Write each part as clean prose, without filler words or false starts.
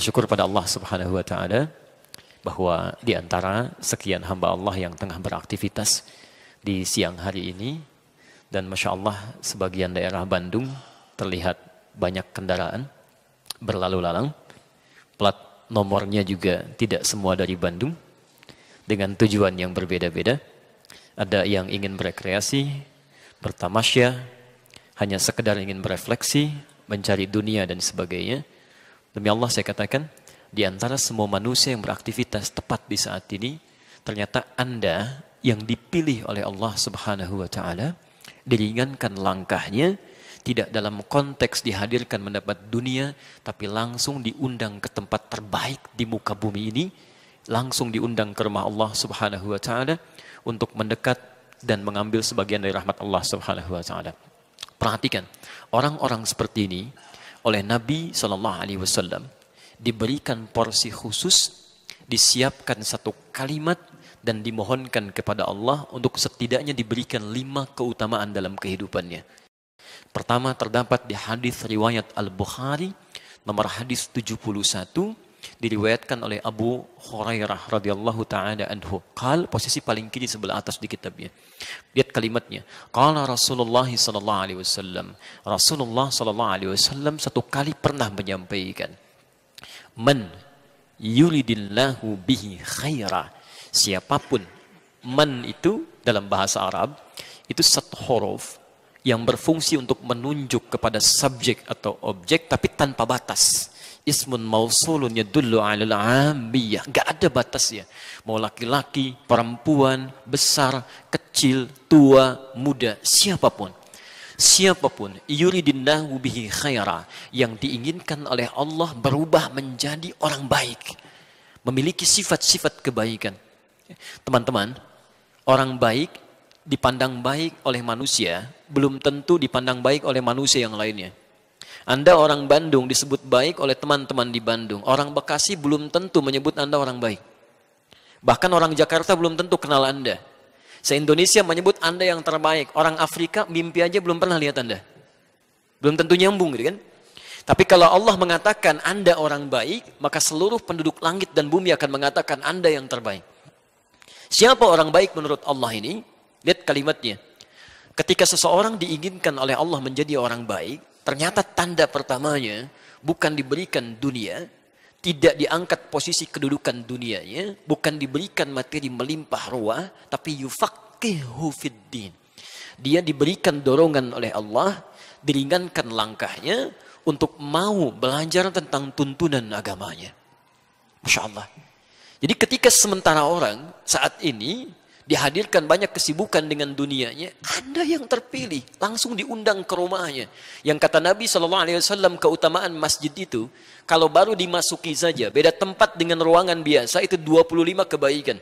bersyukur pada Allah Subhanahu wa taala bahwa di antara sekian hamba Allah yang tengah beraktivitas di siang hari ini, dan Masya Allah sebagian daerah Bandung terlihat banyak kendaraan berlalu lalang, plat nomornya juga tidak semua dari Bandung, dengan tujuan yang berbeda-beda. Ada yang ingin berekreasi, bertamasya, hanya sekedar ingin berefleksi, mencari dunia dan sebagainya. Demi Allah saya katakan, di antara semua manusia yang beraktivitas tepat di saat ini, ternyata Anda yang dipilih oleh Allah Subhanahu wa taala, diringankan langkahnya, tidak dalam konteks dihadirkan mendapat dunia, tapi langsung diundang ke tempat terbaik di muka bumi ini, langsung diundang ke rumah Allah Subhanahu wa taala untuk mendekat dan mengambil sebagian dari rahmat Allah Subhanahu wa taala. Perhatikan, orang-orang seperti ini oleh Nabi SAW diberikan porsi khusus, disiapkan satu kalimat dan dimohonkan kepada Allah untuk setidaknya diberikan 5 keutamaan dalam kehidupannya. Pertama, terdapat di hadis riwayat Al-Bukhari nomor hadis 71, diriwayatkan oleh Abu Hurairah radhiyallahu taala anhu. Qal, posisi paling kiri sebelah atas di kitabnya. Lihat kalimatnya. Qala Rasulullah sallallahu alaihi wasallam. Rasulullah sallallahu alaihi wasallam satu kali pernah menyampaikan, "Man yuridillahu bihi khaira." Siapapun, man itu dalam bahasa Arab itu satu huruf yang berfungsi untuk menunjuk kepada subjek atau objek tapi tanpa batas. Ismun mausulun yadullu 'alal 'ammiyah, enggak ada batasnya. Mau laki-laki, perempuan, besar, kecil, tua, muda, siapapun. Siapapun yuridillahu bihi khaira, yang diinginkan oleh Allah berubah menjadi orang baik, memiliki sifat-sifat kebaikan. Teman-teman, orang baik dipandang baik oleh manusia belum tentu dipandang baik oleh manusia yang lainnya. Anda orang Bandung disebut baik oleh teman-teman di Bandung. Orang Bekasi belum tentu menyebut Anda orang baik. Bahkan orang Jakarta belum tentu kenal Anda. Se-Indonesia menyebut Anda yang terbaik. Orang Afrika mimpi aja belum pernah lihat Anda. Belum tentu nyambung gitu kan. Tapi kalau Allah mengatakan Anda orang baik, maka seluruh penduduk langit dan bumi akan mengatakan Anda yang terbaik. Siapa orang baik menurut Allah ini? Lihat kalimatnya. Ketika seseorang diinginkan oleh Allah menjadi orang baik, ternyata tanda pertamanya bukan diberikan dunia, tidak diangkat posisi kedudukan dunianya, bukan diberikan materi melimpah ruah, tapi yufaqihu fiddin. Dia diberikan dorongan oleh Allah, diringankan langkahnya untuk mau belajar tentang tuntunan agamanya. Masya Allah. Jadi ketika sementara orang saat ini dihadirkan banyak kesibukan dengan dunianya, Anda yang terpilih langsung diundang ke rumahnya. Yang kata Nabi SAW, keutamaan masjid itu kalau baru dimasuki saja, beda tempat dengan ruangan biasa itu 25 kebaikan.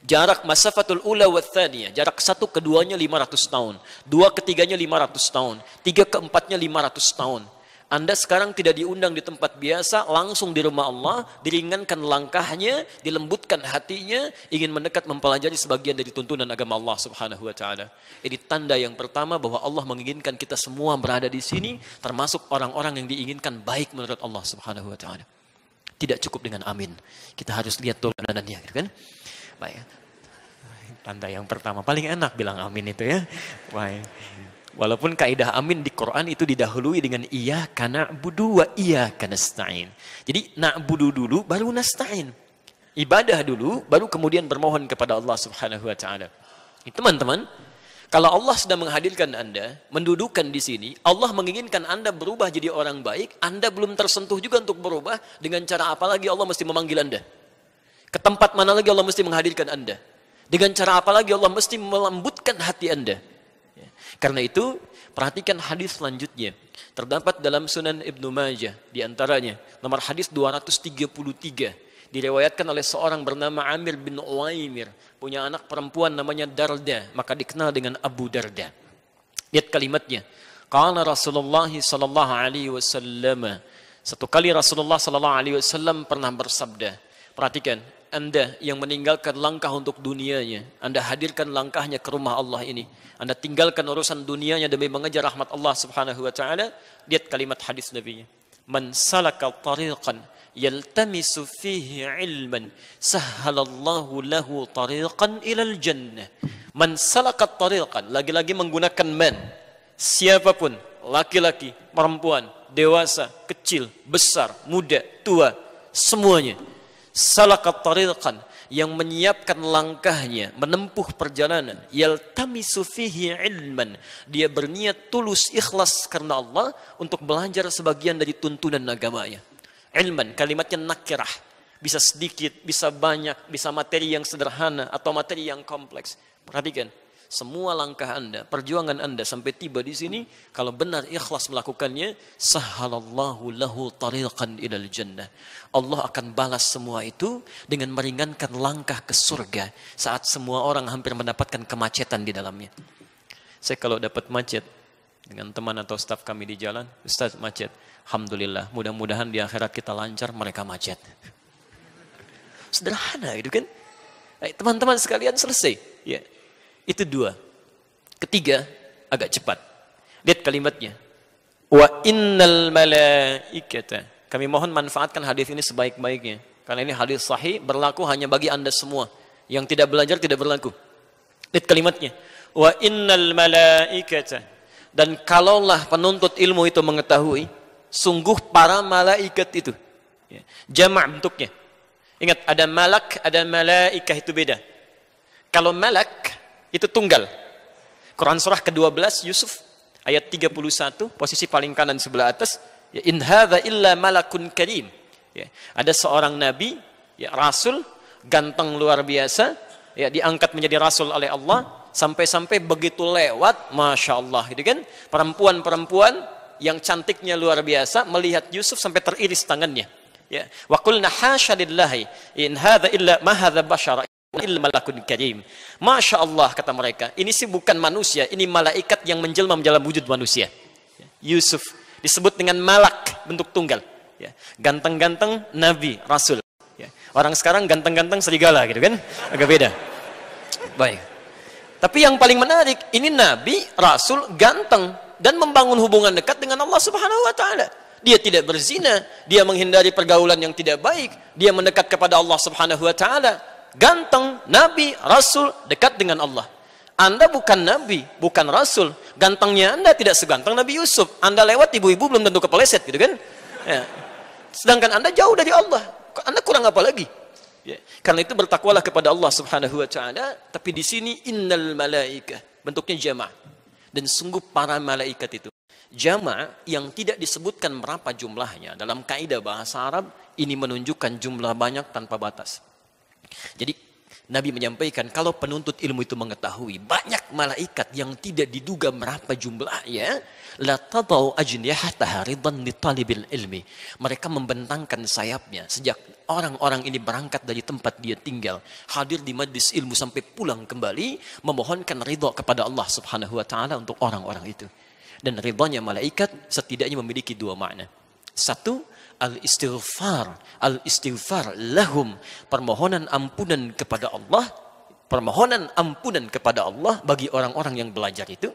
Jarak masafatul ula wa thaniyah, jarak satu keduanya 500 tahun, dua ketiganya 500 tahun, tiga keempatnya 500 tahun. Anda sekarang tidak diundang di tempat biasa, langsung di rumah Allah, diringankan langkahnya, dilembutkan hatinya, ingin mendekat mempelajari sebagian dari tuntunan agama Allah Subhanahu wa taala. Ini tanda yang pertama bahwa Allah menginginkan kita semua berada di sini, termasuk orang-orang yang diinginkan baik menurut Allah Subhanahu wa taala. Tidak cukup dengan amin. Kita harus lihat tulanannya, gitu kan? Baik. Tanda yang pertama paling enak bilang amin itu ya. Baik. Walaupun kaidah amin di Quran itu didahului dengan iyyaka na'budu wa iyyaka nasta'in. Jadi na'budu dulu baru nasta'in. Ibadah dulu baru kemudian bermohon kepada Allah Subhanahu wa taala. Teman-teman, kalau Allah sudah menghadirkan Anda, mendudukan di sini, Allah menginginkan Anda berubah jadi orang baik, Anda belum tersentuh juga untuk berubah, dengan cara apa lagi Allah mesti memanggil Anda? Ke tempat mana lagi Allah mesti menghadirkan Anda? Dengan cara apa lagi Allah mesti melembutkan hati Anda? Karena itu, perhatikan hadis selanjutnya. Terdapat dalam Sunan Ibnu Majah, di antaranya nomor hadis 233, diriwayatkan oleh seorang bernama Amir bin Uwaimir, punya anak perempuan namanya Darda, maka dikenal dengan Abu Darda. Lihat kalimatnya. Qala Rasulullah sallallahu alaihi wasallam. Satu kali Rasulullah sallallahu alaihi wasallam pernah bersabda. Perhatikan, Anda yang meninggalkan langkah untuk dunianya, Anda hadirkan langkahnya ke rumah Allah ini. Anda tinggalkan urusan dunianya demi mengejar rahmat Allah Subhanahu wa taala. Lihat kalimat hadis Nabi-Nya. Man salaka tariqan yaltamisu fihi ilman sahhalallahu lahu tariqan ilal jannah. Man salaka tariqan, lagi-lagi menggunakan man. Siapapun, laki-laki, perempuan, dewasa, kecil, besar, muda, tua, semuanya. Salaka tariqan, yang menyiapkan langkahnya menempuh perjalanan, yaltamisu fihi ilman, dia berniat tulus ikhlas karena Allah untuk belajar sebagian dari tuntunan agamanya. Ilman, kalimatnya nakirah, bisa sedikit, bisa banyak, bisa materi yang sederhana atau materi yang kompleks. Perhatikan, semua langkah Anda, perjuangan Anda sampai tiba di sini, kalau benar ikhlas melakukannya, sahhalallahu lahu tariqan ilal jannah. Allah akan balas semua itu dengan meringankan langkah ke surga saat semua orang hampir mendapatkan kemacetan di dalamnya. Saya kalau dapat macet dengan teman atau staf kami di jalan, Ustaz macet, alhamdulillah, mudah-mudahan di akhirat kita lancar, mereka macet. Sederhana gitu kan? Teman-teman sekalian, selesai. Ya. Itu dua. Ketiga, agak cepat. Lihat kalimatnya. Wa innal malaikata. Kami mohon manfaatkan hadis ini sebaik-baiknya. Karena ini hadis sahih, berlaku hanya bagi Anda semua. Yang tidak belajar tidak berlaku. Lihat kalimatnya. Wa innal malaikata. Dan kalaulah penuntut ilmu itu mengetahui, sungguh para malaikat itu. Ya. Jama' bentuknya. Ingat, ada malak, ada malaikah, itu beda. Kalau malak, itu tunggal. Quran surah ke-12 Yusuf ayat 31, posisi paling kanan sebelah atas, ya, in hadza illa malakun karim. Ya, ada seorang nabi, ya, rasul, ganteng luar biasa, ya, diangkat menjadi rasul oleh Allah, sampai-sampai begitu lewat, masya Allah, gitu kan? Perempuan-perempuan yang cantiknya luar biasa melihat Yusuf sampai teriris tangannya. Ya, wa qulna hasya lillahi in hadza illa ma hadza bashara ilmalakun karim. Masya Allah, kata mereka, ini sih bukan manusia, ini malaikat yang menjelma dalam wujud manusia. Yusuf disebut dengan malak, bentuk tunggal. Ya. Ganteng-ganteng nabi, rasul. Ya. Orang sekarang ganteng-ganteng serigala, gitu kan? Agak beda. Baik. Tapi yang paling menarik, ini nabi, rasul, ganteng, dan membangun hubungan dekat dengan Allah Subhanahu wa Ta'ala. Dia tidak berzina, dia menghindari pergaulan yang tidak baik, dia mendekat kepada Allah Subhanahu wa Ta'ala. Ganteng, nabi, rasul, dekat dengan Allah. Anda bukan nabi, bukan rasul. Gantengnya Anda tidak seganteng Nabi Yusuf. Anda lewat ibu-ibu belum tentu kepeleset, gitu kan? Ya. Sedangkan Anda jauh dari Allah. Anda kurang apa lagi? Ya. Karena itu bertakwalah kepada Allah Subhanahu wa Ta'ala. Tapi di sini innal malaika, bentuknya jama'. Dan sungguh para malaikat itu. Jama' yang tidak disebutkan berapa jumlahnya dalam kaidah bahasa Arab, ini menunjukkan jumlah banyak tanpa batas. Jadi Nabi menyampaikan, kalau penuntut ilmu itu mengetahui banyak malaikat yang tidak diduga berapa jumlahnya, la tadau ajnihataha ridan li talibil ilmi. Mereka membentangkan sayapnya sejak orang-orang ini berangkat dari tempat dia tinggal, hadir di majlis ilmu sampai pulang kembali, memohonkan ridha kepada Allah Subhanahu wa Ta'ala untuk orang-orang itu. Dan ridhanya malaikat setidaknya memiliki dua makna. Satu, al-istighfar lahum, permohonan ampunan kepada Allah, permohonan ampunan kepada Allah bagi orang-orang yang belajar itu.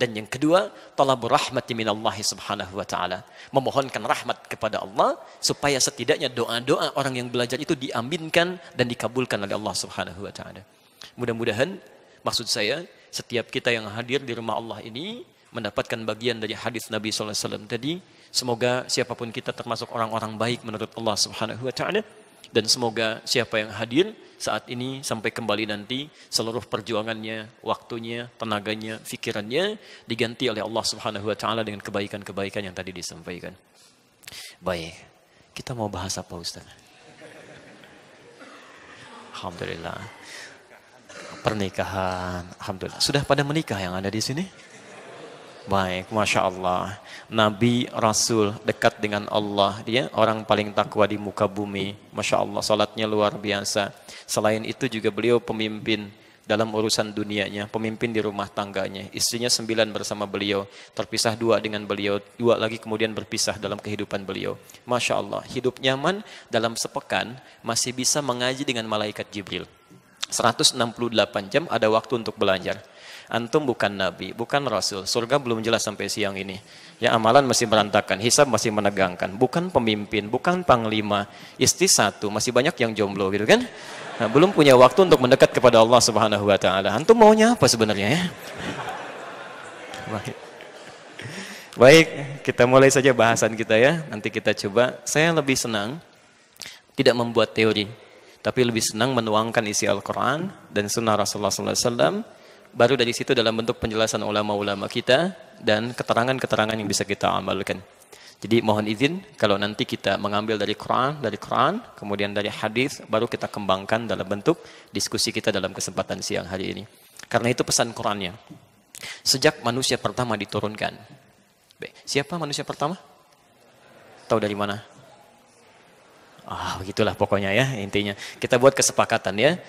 Dan yang kedua, talabur rahmati minallahi subhanahu wa ta'ala, memohonkan rahmat kepada Allah supaya setidaknya doa-doa orang yang belajar itu diaminkan dan dikabulkan oleh Allah subhanahu wa ta'ala. Mudah-mudahan, maksud saya, setiap kita yang hadir di rumah Allah ini mendapatkan bagian dari hadis Nabi SAW tadi. Semoga siapapun kita termasuk orang-orang baik menurut Allah Subhanahu wa Ta'ala. Dan semoga siapa yang hadir saat ini sampai kembali nanti, seluruh perjuangannya, waktunya, tenaganya, fikirannya diganti oleh Allah Subhanahu wa Ta'ala dengan kebaikan-kebaikan yang tadi disampaikan. Baik, kita mau bahas apa, Ustaz? Alhamdulillah. Pernikahan, alhamdulillah. Sudah pada menikah yang ada di sini? Baik, Masya Allah. Nabi, Rasul, dekat dengan Allah. Dia orang paling takwa di muka bumi. Masya Allah, salatnya luar biasa. Selain itu juga beliau pemimpin dalam urusan dunianya. Pemimpin di rumah tangganya. Istrinya 9 bersama beliau. Terpisah 2 dengan beliau. 2 lagi kemudian berpisah dalam kehidupan beliau. Masya Allah, hidup nyaman dalam sepekan masih bisa mengaji dengan malaikat Jibril. 168 jam ada waktu untuk belajar. Antum bukan nabi, bukan rasul. Surga belum jelas sampai siang ini. Ya, amalan masih berantakan, hisab masih menegangkan. Bukan pemimpin, bukan panglima, istri satu, masih banyak yang jomblo gitu kan. Nah, belum punya waktu untuk mendekat kepada Allah Subhanahu wa taala. Antum maunya apa sebenarnya ya? Baik, kita mulai saja bahasan kita ya. Nanti kita coba. Saya lebih senang tidak membuat teori, tapi lebih senang menuangkan isi Al-Quran dan Sunnah Rasulullah SAW. Baru dari situ dalam bentuk penjelasan ulama-ulama kita dan keterangan-keterangan yang bisa kita amalkan. Jadi mohon izin kalau nanti kita mengambil dari Quran, kemudian dari hadis, baru kita kembangkan dalam bentuk diskusi kita dalam kesempatan siang hari ini. Karena itu pesan Qurannya. Sejak manusia pertama diturunkan. Siapa manusia pertama? Tahu dari mana? Begitulah pokoknya ya intinya. Kita buat kesepakatan ya,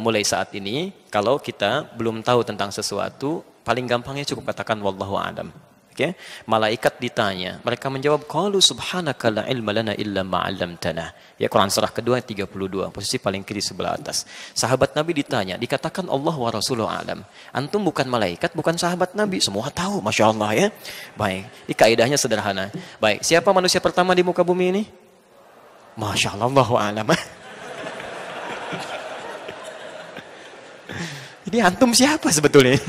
mulai saat ini kalau kita belum tahu tentang sesuatu, paling gampangnya cukup katakan wallahu a'lam. Oke? Malaikat ditanya, mereka menjawab qalu subhanaka la ilma lana illa ma 'allamtana. Ya, Quran surah kedua 32, posisi paling kiri sebelah atas. Sahabat Nabi ditanya, dikatakan Allah wa rasuluhu a'lam. Antum bukan malaikat, bukan sahabat Nabi, semua tahu, Masya Allah ya. Baik, ini kaidahnya sederhana. Baik, siapa manusia pertama di muka bumi ini? Masya Allah, Allahu a'lam. Ini antum siapa sebetulnya?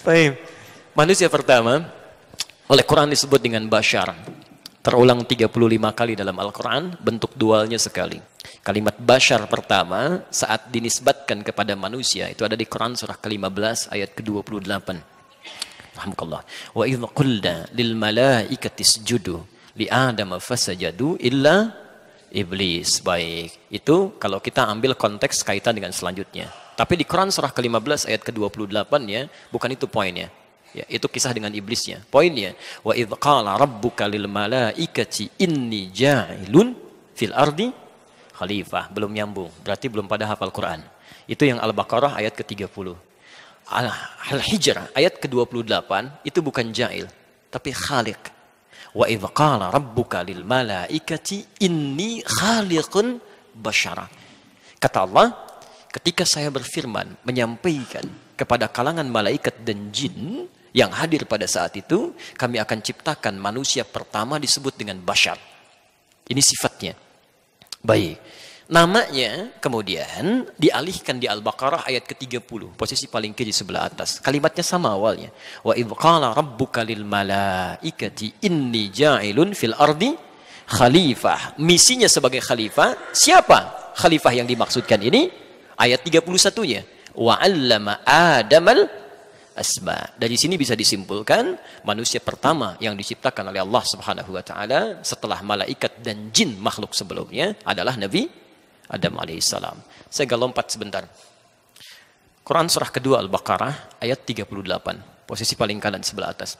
Baik. Manusia pertama oleh Quran disebut dengan Bashar. Terulang 35 kali dalam Al-Quran, bentuk dualnya sekali. Kalimat Bashar pertama saat dinisbatkan kepada manusia itu ada di Quran surah ke-15 ayat ke-28. Alhamdulillah. Wa idh qulna lil malaikati isjudu li Adam fasajadu illa iblis. Baik, itu kalau kita ambil konteks kaitan dengan selanjutnya. Tapi di Quran surah ke-15 ayat ke-28 ya, bukan itu poinnya. Ya, itu kisah dengan iblisnya. Poinnya, wa idz qala rabbuka lil malaikati inni ja'ilun fil ardi khalifah. Belum nyambung, berarti belum pada hafal Quran. Itu yang Al-Baqarah ayat ke-30. Al-Hijr ayat ke-28 itu bukan ja'il, tapi khaliq. Wa idz qala rabbuka lil malaikati inni khaliqun basyara. Kata Allah, ketika saya berfirman menyampaikan kepada kalangan malaikat dan jin yang hadir pada saat itu, kami akan ciptakan manusia pertama disebut dengan Bashar. Ini sifatnya. Baik. Namanya kemudian dialihkan di Al-Baqarah ayat ke-30, posisi paling kiri sebelah atas. Kalimatnya sama awalnya. Wa idz qala rabbuka lil malaikati inni ja'ilun fil ardi khalifah. Misinya sebagai khalifah, siapa khalifah yang dimaksudkan ini? Ayat 31-nya. Wa 'allama Adamal asma. Dari sini bisa disimpulkan manusia pertama yang diciptakan oleh Allah Subhanahu wa taala setelah malaikat dan jin makhluk sebelumnya adalah Nabi Adam alaihissalam. Saya agak lompat sebentar. Quran surah kedua Al-Baqarah ayat 38, posisi paling kanan sebelah atas.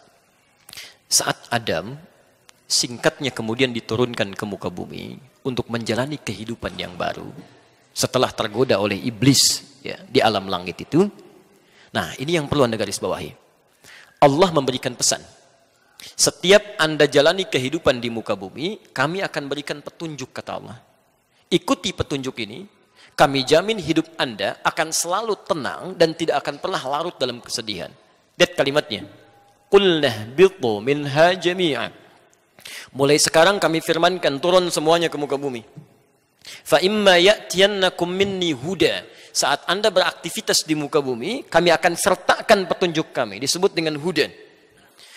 Saat Adam singkatnya kemudian diturunkan ke muka bumi untuk menjalani kehidupan yang baru setelah tergoda oleh iblis ya, di alam langit itu. Nah, ini yang perlu Anda garis bawahi. Allah memberikan pesan. Setiap Anda jalani kehidupan di muka bumi, kami akan berikan petunjuk, kata Allah. Ikuti petunjuk ini, kami jamin hidup Anda akan selalu tenang dan tidak akan pernah larut dalam kesedihan. Lihat kalimatnya. Qulna bitu minha jami'a. Mulai sekarang kami firmankan, turun semuanya ke muka bumi. Fa imma ya'tiyannakum minni huda. Saat Anda beraktivitas di muka bumi, kami akan sertakan petunjuk kami, disebut dengan huda.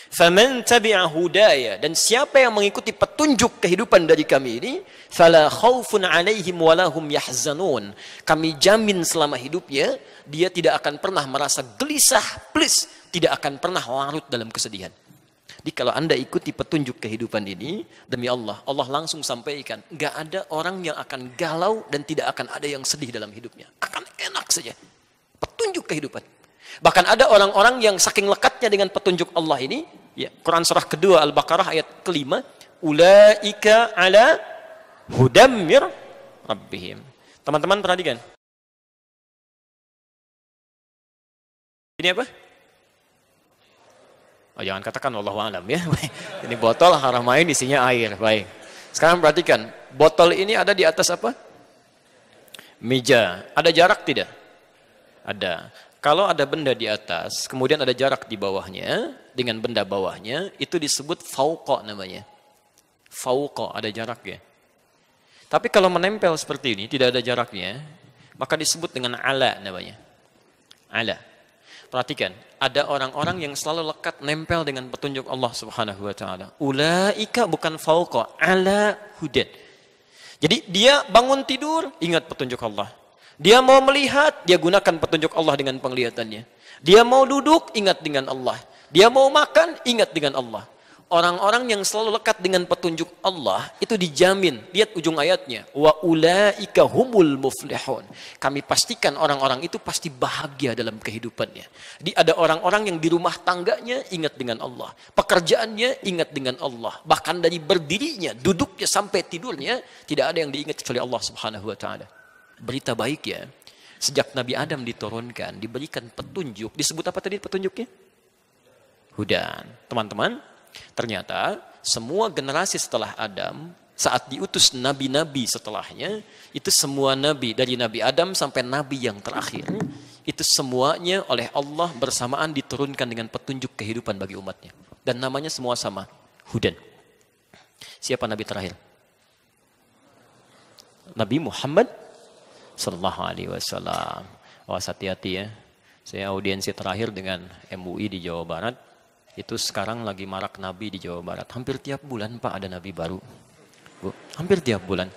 Faman tabi'a hudaya, dan siapa yang mengikuti petunjuk kehidupan dari kami ini, fala khaufun 'alaihim wala hum yahzanun. Kami jamin selama hidupnya dia tidak akan pernah merasa gelisah, please, tidak akan pernah larut dalam kesedihan. Jadi kalau Anda ikuti petunjuk kehidupan ini, demi Allah, Allah langsung sampaikan, nggak ada orang yang akan galau dan tidak akan ada yang sedih dalam hidupnya. Akan enak saja. Petunjuk kehidupan. Bahkan ada orang-orang yang saking lekatnya dengan petunjuk Allah ini, ya, Quran surah kedua Al-Baqarah ayat kelima, ulaika ala hudamir rabbihim. Teman-teman perhatikan. Ini apa? Oh, jangan katakan wallahu alam ya. Ini botol haramain isinya air. Baik. Sekarang perhatikan, botol ini ada di atas apa? Meja. Ada jarak tidak? Ada. Kalau ada benda di atas, kemudian ada jarak di bawahnya, dengan benda bawahnya, itu disebut fauqa namanya. Fauqa, ada jaraknya. Tapi kalau menempel seperti ini, tidak ada jaraknya, maka disebut dengan ala namanya. Ala. Perhatikan, ada orang-orang yang selalu lekat nempel dengan petunjuk Allah Subhanahu wa taala. Ulaika bukan fauqa, ala hudan. Jadi dia bangun tidur, ingat petunjuk Allah. Dia mau melihat, dia gunakan petunjuk Allah dengan penglihatannya. Dia mau duduk, ingat dengan Allah. Dia mau makan, ingat dengan Allah. Orang-orang yang selalu lekat dengan petunjuk Allah, itu dijamin. Lihat ujung ayatnya. Wa ulaika humul muflihun. Kami pastikan orang-orang itu pasti bahagia dalam kehidupannya. Ada orang-orang yang di rumah tangganya ingat dengan Allah. Pekerjaannya ingat dengan Allah. Bahkan dari berdirinya, duduknya sampai tidurnya, tidak ada yang diingat kecuali Allah Subhanahu wa taala. Berita baik ya, sejak Nabi Adam diturunkan, diberikan petunjuk. Disebut apa tadi petunjuknya? Hudan. Teman-teman, ternyata semua generasi setelah Adam, saat diutus nabi-nabi setelahnya, itu semua nabi, dari Nabi Adam sampai nabi yang terakhir, itu semuanya oleh Allah bersamaan diturunkan dengan petunjuk kehidupan bagi umatnya. Dan namanya semua sama, Hudan. Siapa nabi terakhir? Nabi Muhammad Sallallahu Alaihi Wasallam. Awas hati-hati ya. Saya audiensi terakhir dengan MUI di Jawa Barat. Itu sekarang lagi marak nabi di Jawa Barat. Hampir tiap bulan Pak ada nabi baru. Bu, hampir tiap bulan.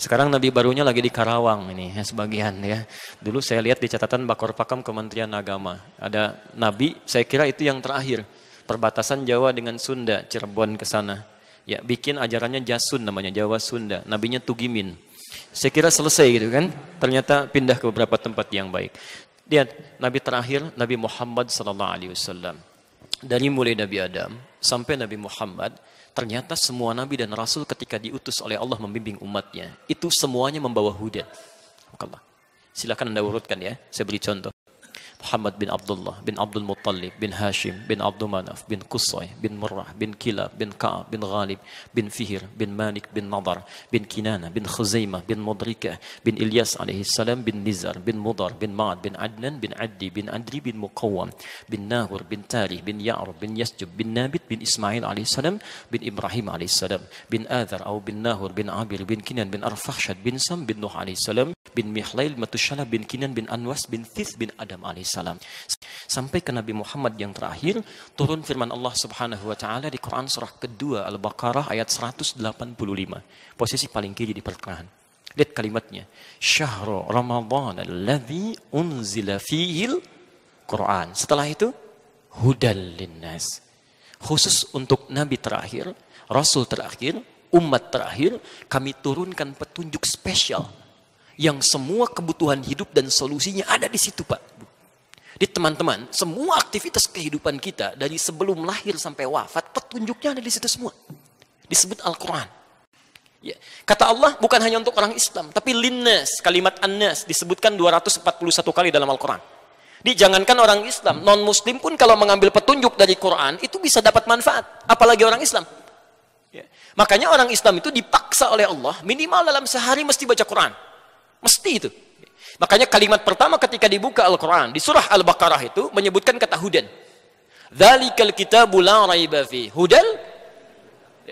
Sekarang nabi barunya lagi di Karawang ini ya, sebagian ya. Dulu saya lihat di catatan Bakor Pakam Kementerian Agama. Ada nabi, saya kira itu yang terakhir. Perbatasan Jawa dengan Sunda, Cirebon ke sana. Ya, bikin ajarannya Jasun namanya, Jawa Sunda. Nabinya Tugimin. Saya kira selesai gitu kan. Ternyata pindah ke beberapa tempat yang baik. Lihat, nabi terakhir Nabi Muhammad sallallahu alaihi wasallam. Dari mulai Nabi Adam sampai Nabi Muhammad, ternyata semua nabi dan rasul ketika diutus oleh Allah membimbing umatnya, itu semuanya membawa hudan. Silakan Anda urutkan ya. Saya beri contoh. Muhammad bin Abdullah, bin Abdul Muttalib, bin Hashim, bin Abdul Manaf, bin Qusay, bin Murrah, bin Kilab, bin Ka'ab, bin Ghalib, bin Fihir, bin Malik, bin Nadar, bin Kinana, bin Khuzaimah, bin Mudrikah, bin Ilyas alaihi salam, bin Nizar, bin Mudar, bin Ma'ad, bin Adnan, bin Addi, bin Adri, bin Muqawwam, bin Nahur, bin Talih, bin Ya'rub, bin Yasjub, bin Nabit, bin Ismail alaihi salam, bin Ibrahim alaihi salam, bin Adhar, atau bin Nahur, bin Abir, bin Kinan, bin Arfakhshad, bin Sam, bin Nuh alaihi salam, bin Mihlail, Matushala, bin Kinan, bin Anwas, bin Thith, bin Adam alaihi salam. Sampai ke Nabi Muhammad yang terakhir, turun firman Allah Subhanahu wa taala di Quran surah kedua Al-Baqarah ayat 185. Posisi paling kiri di pertengahan. Lihat kalimatnya. Syahrul Ramadan alladzi unzila fihil Quran. Setelah itu hudal linnas. Khusus untuk nabi terakhir, rasul terakhir, umat terakhir, kami turunkan petunjuk spesial yang semua kebutuhan hidup dan solusinya ada di situ, Pak. Di teman-teman, semua aktivitas kehidupan kita dari sebelum lahir sampai wafat, petunjuknya ada di situ semua. Disebut Al-Quran. Ya. Kata Allah bukan hanya untuk orang Islam, tapi linnas, kalimat annas disebutkan 241 kali dalam Al-Quran. Jangankan orang Islam, non-Muslim pun kalau mengambil petunjuk dari Quran, itu bisa dapat manfaat. Apalagi orang Islam. Ya. Makanya orang Islam itu dipaksa oleh Allah, minimal dalam sehari mesti baca Quran. Mesti itu. Makanya kalimat pertama ketika dibuka Al-Quran di surah Al-Baqarah itu menyebutkan kata hudan. Dzalikal kitabu la raiba fi. Hudal.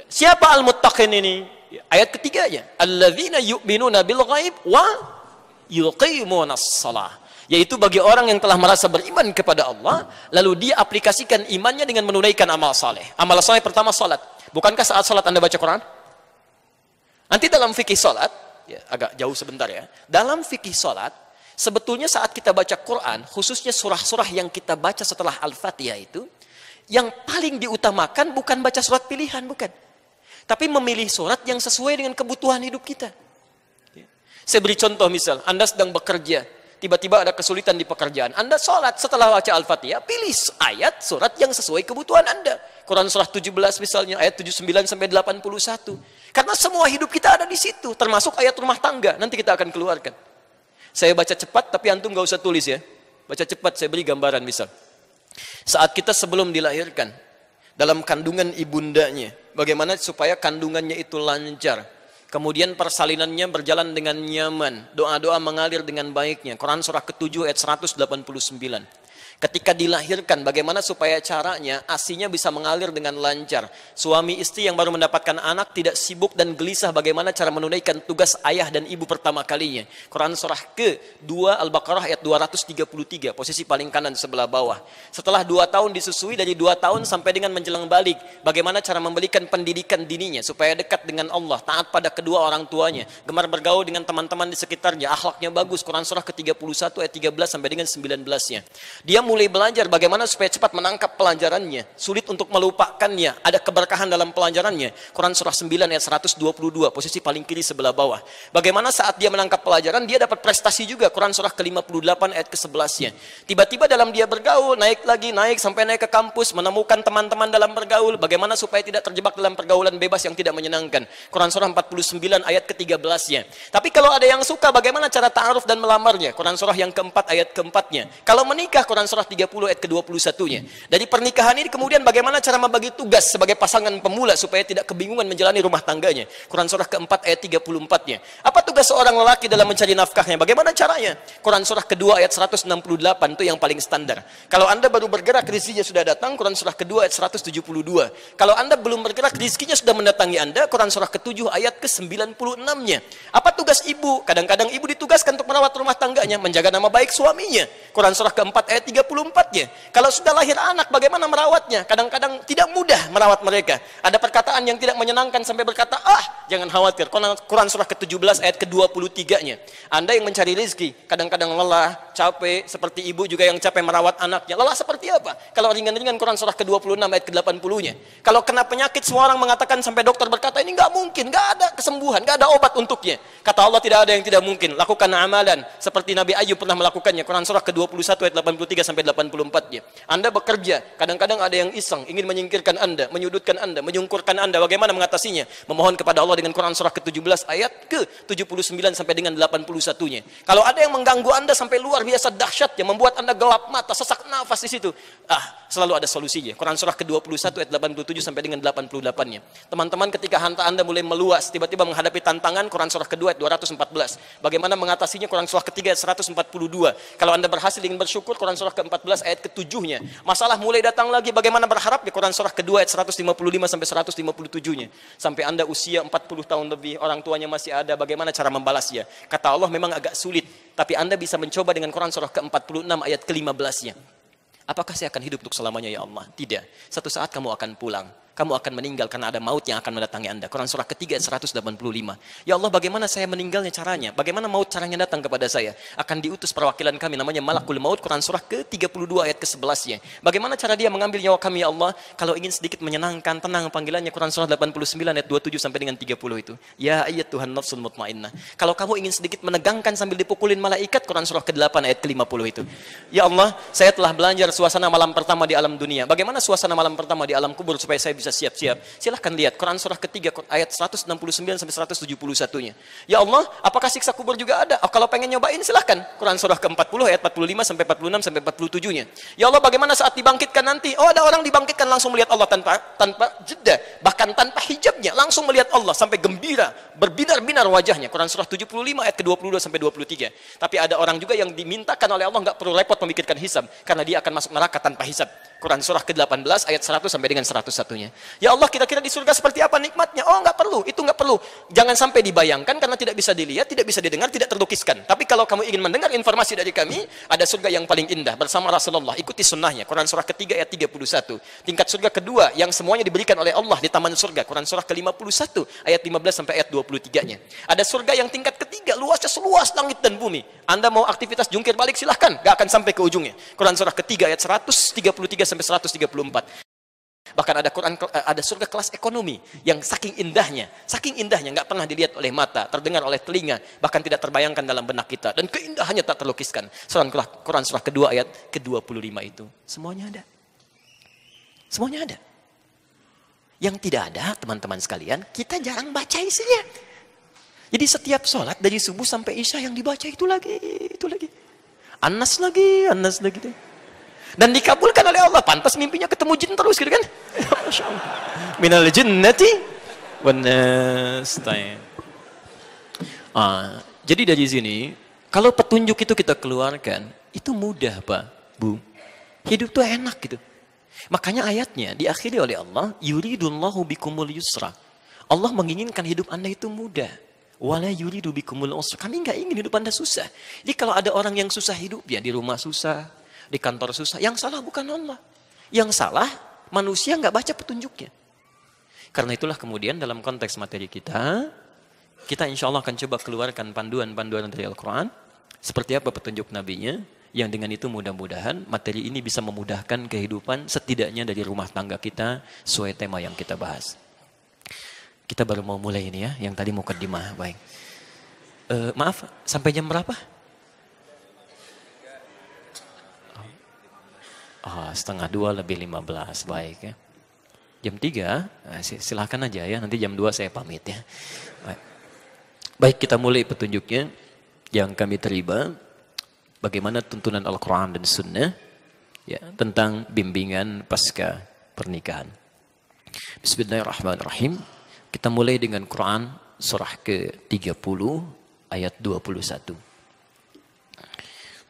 Siapa al-muttaqin ini? Ayat ketiganya. Alladzina yu'minuna bil ghaib wa yuqimunas shalah. Yaitu bagi orang yang telah merasa beriman kepada Allah, lalu dia aplikasikan imannya dengan menunaikan amal saleh. Amal saleh pertama salat. Bukankah saat salat Anda baca Quran? Nanti dalam fikih salat, ya, agak jauh sebentar ya. Dalam fikih salat, sebetulnya saat kita baca Quran, khususnya surah-surah yang kita baca setelah Al-Fatihah itu, yang paling diutamakan bukan baca surat pilihan, bukan. Tapi memilih surat yang sesuai dengan kebutuhan hidup kita. Saya beri contoh misal, Anda sedang bekerja, tiba-tiba ada kesulitan di pekerjaan. Anda sholat setelah baca Al-Fatihah, pilih ayat surat yang sesuai kebutuhan Anda. Quran surah 17 misalnya, ayat 79 sampai 81. Karena semua hidup kita ada di situ, termasuk ayat rumah tangga. Nanti kita akan keluarkan. Saya baca cepat, tapi antum gak usah tulis ya. Baca cepat, saya beri gambaran misal. Saat kita sebelum dilahirkan, dalam kandungan ibundanya, bagaimana supaya kandungannya itu lancar. Kemudian persalinannya berjalan dengan nyaman. Doa-doa mengalir dengan baiknya. Quran surah ke-7 ayat 189. Ketika dilahirkan, bagaimana supaya caranya ASINya bisa mengalir dengan lancar. Suami istri yang baru mendapatkan anak tidak sibuk dan gelisah bagaimana cara menunaikan tugas ayah dan ibu pertama kalinya. Quran surah ke-2 Al-Baqarah ayat 233, posisi paling kanan sebelah bawah. Setelah 2 tahun disusui, dari 2 tahun sampai dengan menjelang balik, bagaimana cara memberikan pendidikan dininya supaya dekat dengan Allah, taat pada kedua orang tuanya, gemar bergaul dengan teman-teman di sekitarnya, akhlaknya bagus. Quran surah ke-31 ayat 13 sampai dengan 19-nya. Dia mulai belajar bagaimana supaya cepat menangkap pelajarannya, sulit untuk melupakannya, ada keberkahan dalam pelajarannya. Quran surah 9 ayat 122, posisi paling kiri sebelah bawah. Bagaimana saat dia menangkap pelajaran, dia dapat prestasi juga. Quran surah ke-58 ayat ke-11-nya. Tiba-tiba dalam dia bergaul, naik lagi, naik sampai naik ke kampus, menemukan teman-teman dalam bergaul, bagaimana supaya tidak terjebak dalam pergaulan bebas yang tidak menyenangkan. Quran surah 49 ayat ke-13-nya. Tapi kalau ada yang suka, bagaimana cara ta'aruf dan melamarnya? Quran surah yang keempat ayat keempatnya. Kalau menikah, Quran surah 30 ayat ke-21-nya. Dari pernikahan ini kemudian bagaimana cara membagi tugas sebagai pasangan pemula supaya tidak kebingungan menjalani rumah tangganya. Quran surah keempat ayat 34-nya. Apa tugas seorang lelaki dalam mencari nafkahnya? Bagaimana caranya? Quran surah kedua ayat 168 itu yang paling standar. Kalau Anda baru bergerak, rezekinya sudah datang, Quran surah kedua ayat 172. Kalau Anda belum bergerak, rezekinya sudah mendatangi Anda, Quran surah ke-7 ayat ke-96-nya. Apa tugas ibu? Kadang-kadang ibu ditugaskan untuk merawat rumah tangganya, menjaga nama baik suaminya. Quran surah keempat ayat 34-nya. Kalau sudah lahir anak, bagaimana merawatnya? Kadang-kadang tidak mudah merawat mereka. Ada perkataan yang tidak menyenangkan sampai berkata, jangan khawatir. Quran surah ke-17 ayat ke-23-nya. Anda yang mencari rezeki, kadang-kadang lelah, capek, seperti ibu juga yang capek merawat anaknya. Lelah seperti apa? Kalau ringan-ringan, Quran surah ke-26 ayat ke-80-nya. Kalau kena penyakit, semua orang mengatakan sampai dokter berkata, ini nggak mungkin, nggak ada kesembuhan, nggak ada obat untuknya. Kata Allah, tidak ada yang tidak mungkin. Lakukan amalan seperti Nabi Ayub pernah melakukannya. Quran surah ke-21 ayat 83 sampai 84-nya. Anda bekerja, kadang-kadang ada yang iseng, ingin menyingkirkan Anda, menyudutkan Anda, menyungkurkan Anda. Bagaimana mengatasinya? Memohon kepada Allah dengan Quran surah ke-17 ayat ke-79 sampai dengan 81-nya. Kalau ada yang mengganggu Anda sampai luar biasa dahsyatnya, membuat Anda gelap mata, sesak nafas di situ, selalu ada solusinya. Quran surah ke-21 ayat 87 sampai dengan 88-nya. Teman-teman, ketika harta Anda mulai meluas, tiba-tiba menghadapi tantangan, Quran surah kedua ayat 214. Bagaimana mengatasinya? Quran surah ketiga ayat 142. Kalau Anda berhasil ingin bersyukur, Quran surah ke-14 ayat ke-7-nya. Masalah mulai datang lagi, bagaimana berharap? Di Quran surah kedua ayat 155 sampai 157-nya. Sampai Anda usia 40 tahun lebih, orang tuanya masih ada, bagaimana cara membalasnya? Kata Allah, memang agak sulit, tapi Anda bisa mencoba dengan Quran surah ke-46 ayat ke-15-nya. Apakah saya akan hidup untuk selamanya ya Allah? Tidak. Satu saat kamu akan pulang. Kamu akan meninggal karena ada maut yang akan mendatangi Anda. Quran surah ketiga ayat 185. Ya Allah, bagaimana saya meninggalnya caranya? Bagaimana maut caranya datang kepada saya? Akan diutus perwakilan kami namanya Malakul Maut. Quran surah ke-32 ayat ke-11-nya. Bagaimana cara dia mengambil nyawa kami ya Allah? Kalau ingin sedikit menyenangkan, tenang panggilannya. Quran surah 89 ayat 27 sampai dengan 30 itu. Ya ayyatuhan nafsul mutmainnah. Kalau kamu ingin sedikit menegangkan sambil dipukulin malaikat, Quran surah ke-8 ayat ke-50 itu. Ya Allah, saya telah belajar suasana malam pertama di alam dunia. Bagaimana suasana malam pertama di alam kubur supaya saya bisa siap-siap? Silahkan lihat Quran surah ketiga ayat 169 sampai 171-nya. Ya Allah, apakah siksa kubur juga ada? Kalau pengen nyobain silahkan. Quran surah ke-40 ayat 45 sampai 46 sampai 47-nya. Ya Allah, bagaimana saat dibangkitkan nanti? Ada orang dibangkitkan langsung melihat Allah tanpa jeda, bahkan tanpa hijabnya, langsung melihat Allah sampai gembira, berbinar-binar wajahnya. Quran surah 75 ayat ke-22 sampai 23. Tapi ada orang juga yang dimintakan oleh Allah nggak perlu repot memikirkan hisab karena dia akan masuk neraka tanpa hisab. Quran surah ke-18 ayat 100 sampai dengan 101-nya. Ya Allah, kira-kira di surga seperti apa nikmatnya? Nggak perlu, itu nggak perlu. Jangan sampai dibayangkan karena tidak bisa dilihat, tidak bisa didengar, tidak terlukiskan. Tapi kalau kamu ingin mendengar informasi dari kami, ada surga yang paling indah bersama Rasulullah. Ikuti sunnahnya. Quran surah ketiga ayat 31. Tingkat surga kedua yang semuanya diberikan oleh Allah di taman surga. Quran surah ke-51 ayat 15 sampai ayat 23-nya. Ada surga yang tingkat ketiga, luasnya seluas langit dan bumi. Anda mau aktivitas jungkir balik silahkan, nggak akan sampai ke ujungnya. Quran surah ketiga ayat 133 sampai 134. Bahkan ada surga kelas ekonomi yang saking indahnya nggak pernah dilihat oleh mata, terdengar oleh telinga, bahkan tidak terbayangkan dalam benak kita, dan keindahannya tak terlukiskan. Quran surah kedua ayat ke-25 itu semuanya ada. Semuanya ada. Yang tidak ada, teman-teman sekalian, kita jarang baca isinya. Jadi setiap sholat dari subuh sampai isya yang dibaca itu lagi. Anas lagi deh. Dan dikabulkan oleh Allah. Pantas mimpinya ketemu jin terus gitu kan? Masya Allah. Minal jinnati wan nas. Jadi dari sini, kalau petunjuk itu kita keluarkan, itu mudah Pak, Bu. Hidup tuh enak gitu. Makanya ayatnya diakhiri oleh Allah, yuridullahu bikumul yusra. Allah menginginkan hidup Anda itu mudah. Wala yuridu bikumul usra. Kami nggak ingin hidup Anda susah. Jadi kalau ada orang yang susah hidup, ya di rumah susah, di kantor susah, yang salah bukan Allah. Yang salah manusia nggak baca petunjuknya. Karena itulah kemudian dalam konteks materi kita insya Allah akan coba keluarkan panduan-panduan dari Al-Quran. Seperti apa petunjuk nabinya, yang dengan itu mudah-mudahan materi ini bisa memudahkan kehidupan setidaknya dari rumah tangga kita sesuai tema yang kita bahas. Kita baru mau mulai ini ya, yang tadi mukaddimah. Baik. Maaf, sampai jam berapa? Setengah 2 lebih 15, baik ya. Jam 3, silahkan aja ya, nanti jam 2 saya pamit ya. Baik, kita mulai petunjuknya yang kami terima. Bagaimana tuntunan Al-Quran dan Sunnah ya, tentang bimbingan pasca pernikahan. Bismillahirrahmanirrahim. Kita mulai dengan Quran surah ke-30 ayat 21.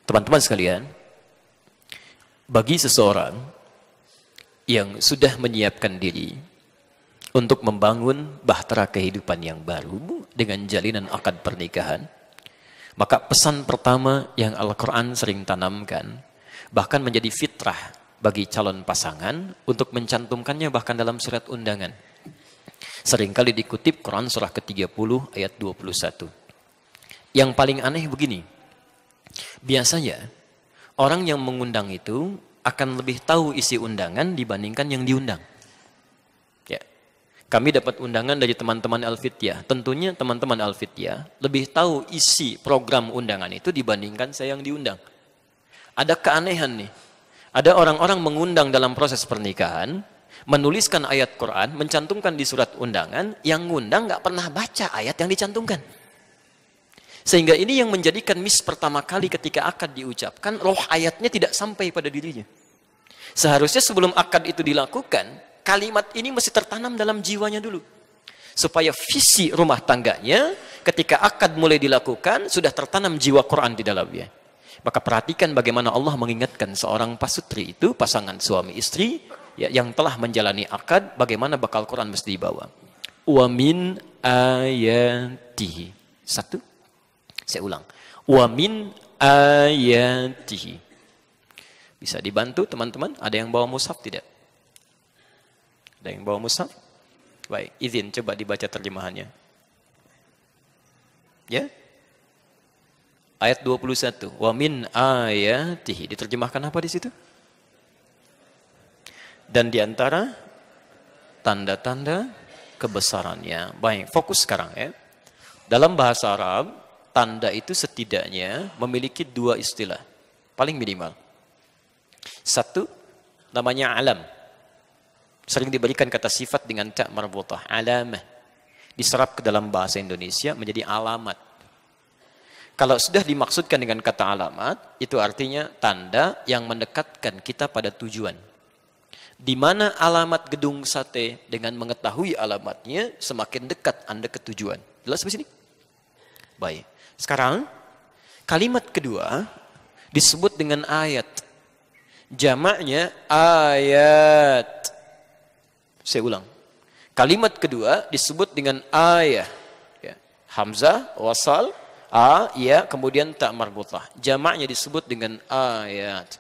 Teman-teman sekalian, bagi seseorang yang sudah menyiapkan diri untuk membangun bahtera kehidupan yang baru dengan jalinan akad pernikahan, maka pesan pertama yang Al-Quran sering tanamkan, bahkan menjadi fitrah bagi calon pasangan untuk mencantumkannya bahkan dalam surat undangan. Seringkali dikutip Quran surah ke-30 ayat 21. Yang paling aneh begini, biasanya orang yang mengundang itu akan lebih tahu isi undangan dibandingkan yang diundang. Ya. Kami dapat undangan dari teman-teman Al-Fityah. Tentunya teman-teman Al-Fityah lebih tahu isi program undangan itu dibandingkan saya yang diundang. Ada keanehan nih. Ada orang-orang mengundang dalam proses pernikahan, menuliskan ayat Quran, mencantumkan di surat undangan, yang ngundang nggak pernah baca ayat yang dicantumkan. Sehingga ini yang menjadikan miss pertama kali ketika akad diucapkan, roh ayatnya tidak sampai pada dirinya. Seharusnya sebelum akad itu dilakukan, kalimat ini mesti tertanam dalam jiwanya dulu. Supaya visi rumah tangganya ketika akad mulai dilakukan, sudah tertanam jiwa Quran di dalamnya. Maka perhatikan bagaimana Allah mengingatkan seorang pasutri itu, pasangan suami istri, ya, yang telah menjalani akad, bagaimana bakal Quran mesti dibawa. Wa min ayatihi. Satu. Saya ulang. Wa min ayatihi. Bisa dibantu teman-teman? Ada yang bawa mushaf tidak? Ada yang bawa mushaf? Baik, izin coba dibaca terjemahannya. Ya? Ayat 21. Wa min ayatihi. Diterjemahkan apa di situ? Dan di antara tanda-tanda kebesarannya. Baik, fokus sekarang ya. Dalam bahasa Arab, tanda itu setidaknya memiliki dua istilah. Paling minimal. Satu, namanya alam. Sering diberikan kata sifat dengan ta' marbutah. Alamah. Diserap ke dalam bahasa Indonesia menjadi alamat. Kalau sudah dimaksudkan dengan kata alamat, itu artinya tanda yang mendekatkan kita pada tujuan. Di mana alamat gedung sate, dengan mengetahui alamatnya, semakin dekat Anda ke tujuan. Jelas sampai sini? Baik. Sekarang, kalimat kedua disebut dengan ayat. Jamaknya ayat. Saya ulang. Kalimat kedua disebut dengan ayah. Ya. Hamzah, wasal, a, ya, kemudian ta' marbutah. Jamaknya disebut dengan ayat.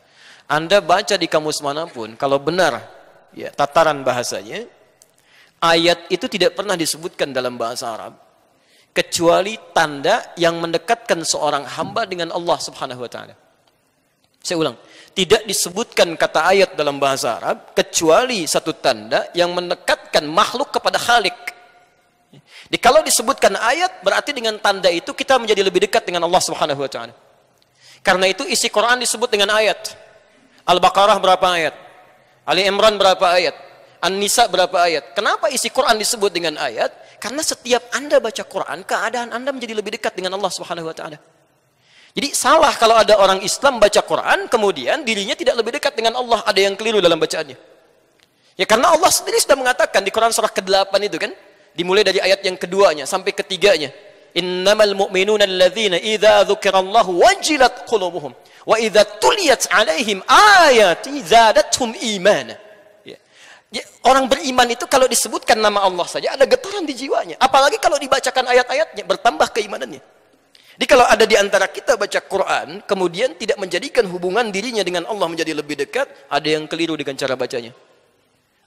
Anda baca di kamus manapun, kalau benar ya, tataran bahasanya, ayat itu tidak pernah disebutkan dalam bahasa Arab kecuali tanda yang mendekatkan seorang hamba dengan Allah Subhanahu wa taala. Saya ulang, tidak disebutkan kata ayat dalam bahasa Arab kecuali satu tanda yang mendekatkan makhluk kepada Khalik. Jadi kalau disebutkan ayat, berarti dengan tanda itu kita menjadi lebih dekat dengan Allah Subhanahu wa taala. Karena itu isi Quran disebut dengan ayat. Al-Baqarah berapa ayat? Ali Imran berapa ayat? An-Nisa berapa ayat? Kenapa isi Quran disebut dengan ayat? Karena setiap Anda baca Quran, keadaan Anda menjadi lebih dekat dengan Allah Subhanahu wa taala. Jadi salah kalau ada orang Islam baca Quran, kemudian dirinya tidak lebih dekat dengan Allah, ada yang keliru dalam bacaannya. Ya karena Allah sendiri sudah mengatakan di Quran surah ke-8 itu kan, dimulai dari ayat yang keduanya sampai ketiganya. Innamal mu'minuna alladzina idza dzukirallahu wajilat qulubuhum Wa idza tuliyat 'alaihim ayati zadatuhum imana. Ya, orang beriman itu kalau disebutkan nama Allah saja ada getaran di jiwanya. Apalagi kalau dibacakan ayat-ayatnya, bertambah keimanannya. Jadi kalau ada di antara kita baca Quran, kemudian tidak menjadikan hubungan dirinya dengan Allah menjadi lebih dekat, ada yang keliru dengan cara bacanya.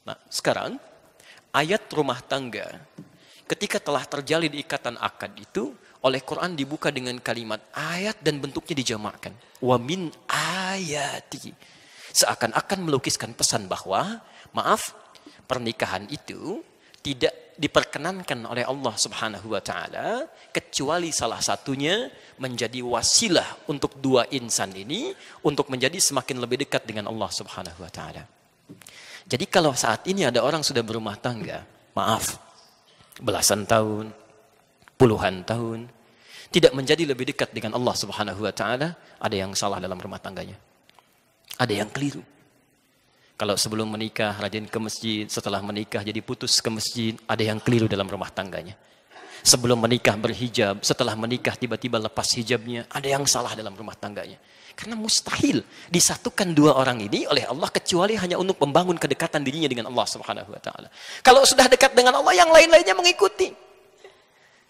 Nah, sekarang ayat rumah tangga, ketika telah terjalin ikatan akad itu, oleh Quran dibuka dengan kalimat ayat dan bentuknya dijamakkan. Wa min ayati. Seakan-akan melukiskan pesan bahwa, maaf, pernikahan itu tidak diperkenankan oleh Allah Subhanahu wa taala kecuali salah satunya menjadi wasilah untuk dua insan ini untuk menjadi semakin lebih dekat dengan Allah Subhanahu wa taala. Jadi kalau saat ini ada orang sudah berumah tangga, maaf, belasan tahun, puluhan tahun, tidak menjadi lebih dekat dengan Allah Subhanahu wa taala, ada yang salah dalam rumah tangganya. Ada yang keliru. Kalau sebelum menikah rajin ke masjid, setelah menikah jadi putus ke masjid, ada yang keliru dalam rumah tangganya. Sebelum menikah berhijab, setelah menikah tiba-tiba lepas hijabnya, ada yang salah dalam rumah tangganya. Karena mustahil disatukan dua orang ini oleh Allah kecuali hanya untuk membangun kedekatan dirinya dengan Allah Subhanahu wa taala. Kalau sudah dekat dengan Allah, yang lain-lainnya mengikuti.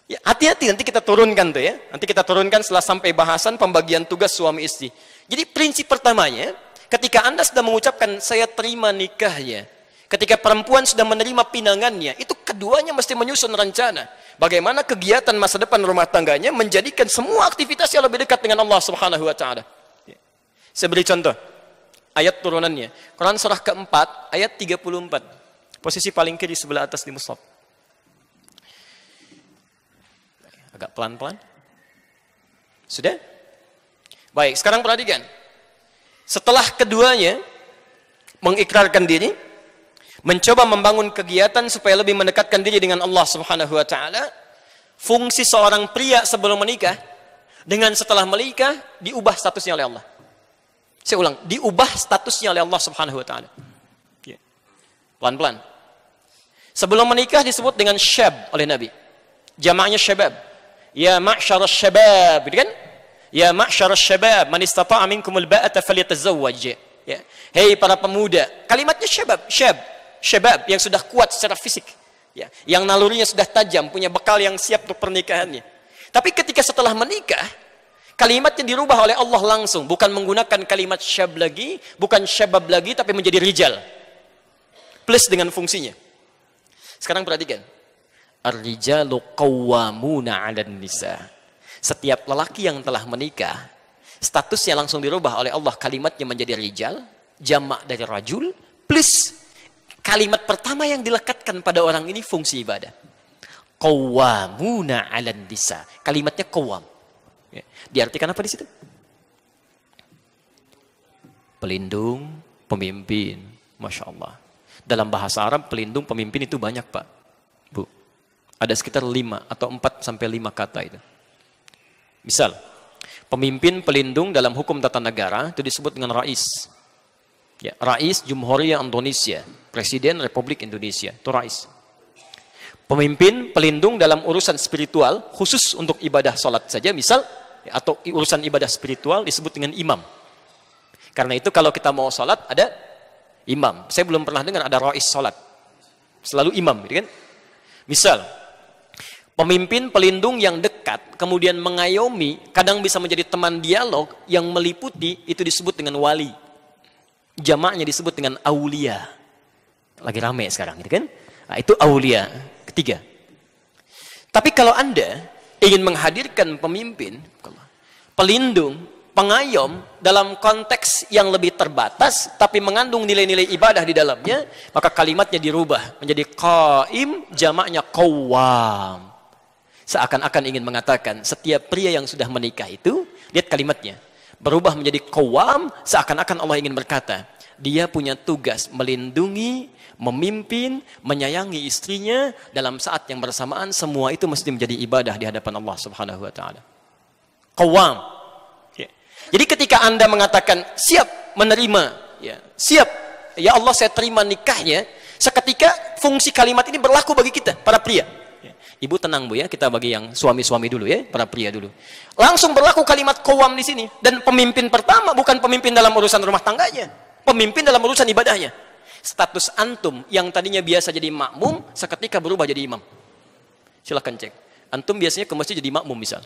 Ya, hati-hati, nanti kita turunkan tuh ya. Nanti kita turunkan setelah sampai bahasan pembagian tugas suami istri. Jadi prinsip pertamanya, ketika Anda sudah mengucapkan saya terima nikahnya, ketika perempuan sudah menerima pinangannya, itu keduanya mesti menyusun rencana. Bagaimana kegiatan masa depan rumah tangganya menjadikan semua aktivitas yang lebih dekat dengan Allah Subhanahu wa taala. Saya beri contoh. Ayat turunannya. Quran surah keempat, ayat 34. Posisi paling kiri sebelah atas di mushaf. Agak pelan-pelan. Sudah? Baik, sekarang perhatikan. Setelah keduanya mengikrarkan diri, mencoba membangun kegiatan supaya lebih mendekatkan diri dengan Allah Subhanahu wa taala, fungsi seorang pria sebelum menikah dengan setelah menikah diubah statusnya oleh Allah. Saya ulang, diubah statusnya oleh Allah Subhanahu wa taala. Pelan-pelan. Sebelum menikah disebut dengan syab oleh Nabi. Jamaknya syabab. Ya ma'syarasy syabab, gitu kan? Ya ma'syarasy syabab, man istata'a minkumul ba'ata falyatazawwaj. Ya. Hei para pemuda, kalimatnya syabab yang sudah kuat secara fisik. Ya, yang nalurinya sudah tajam, punya bekal yang siap untuk pernikahannya. Tapi ketika setelah menikah, kalimatnya dirubah oleh Allah langsung, bukan menggunakan kalimat syab lagi, bukan syabab lagi, tapi menjadi rijal. Plus dengan fungsinya. Sekarang perhatikan. Ar-rijalu qawwamuna 'alan nisa. Setiap lelaki yang telah menikah, statusnya langsung dirubah oleh Allah, kalimatnya menjadi rijal, jamak dari rajul, plus kalimat pertama yang dilekatkan pada orang ini fungsi ibadah. Qawwamuna 'alan nisa. Kalimatnya qawwam. Ya. Diartikan apa di situ? Pelindung, pemimpin. Masya Allah. Dalam bahasa Arab, pelindung, pemimpin itu banyak, Pak. Bu. Ada sekitar 5 atau 4 sampai 5 kata itu. Misal, pemimpin pelindung dalam hukum tata negara itu disebut dengan rais. Ya, Rais Jumhuriyah Indonesia, Presiden Republik Indonesia, itu rais. Pemimpin pelindung dalam urusan spiritual, khusus untuk ibadah salat saja, misal, atau urusan ibadah spiritual disebut dengan imam. Karena itu kalau kita mau salat ada imam. Saya belum pernah dengar ada rais salat. Selalu imam, gitu kan? Misal, pemimpin pelindung yang dekat, kemudian mengayomi, kadang bisa menjadi teman dialog yang meliputi, itu disebut dengan wali. Jamaknya disebut dengan aulia. Lagi rame sekarang, gitu kan? Nah, itu aulia. Ketiga. Tapi kalau Anda ingin menghadirkan pemimpin, pelindung, pengayom dalam konteks yang lebih terbatas, tapi mengandung nilai-nilai ibadah di dalamnya, maka kalimatnya dirubah menjadi qaim, jamaknya qawwam. Seakan-akan ingin mengatakan setiap pria yang sudah menikah itu, lihat kalimatnya, berubah menjadi qawwam, seakan-akan Allah ingin berkata, dia punya tugas melindungi, memimpin, menyayangi istrinya, dalam saat yang bersamaan semua itu mesti menjadi ibadah di hadapan Allah Subhanahu wa taala. Qawwam. Ya. Jadi ketika Anda mengatakan siap menerima, ya, siap, ya Allah saya terima nikahnya, seketika fungsi kalimat ini berlaku bagi kita para pria. Ibu tenang Bu ya, kita bagi yang suami-suami dulu ya, para pria dulu. Langsung berlaku kalimat qawam di sini. Dan pemimpin pertama bukan pemimpin dalam urusan rumah tangganya, pemimpin dalam urusan ibadahnya. Status antum yang tadinya biasa jadi makmum, seketika berubah jadi imam. Silahkan cek. Antum biasanya ke masjid jadi makmum misal.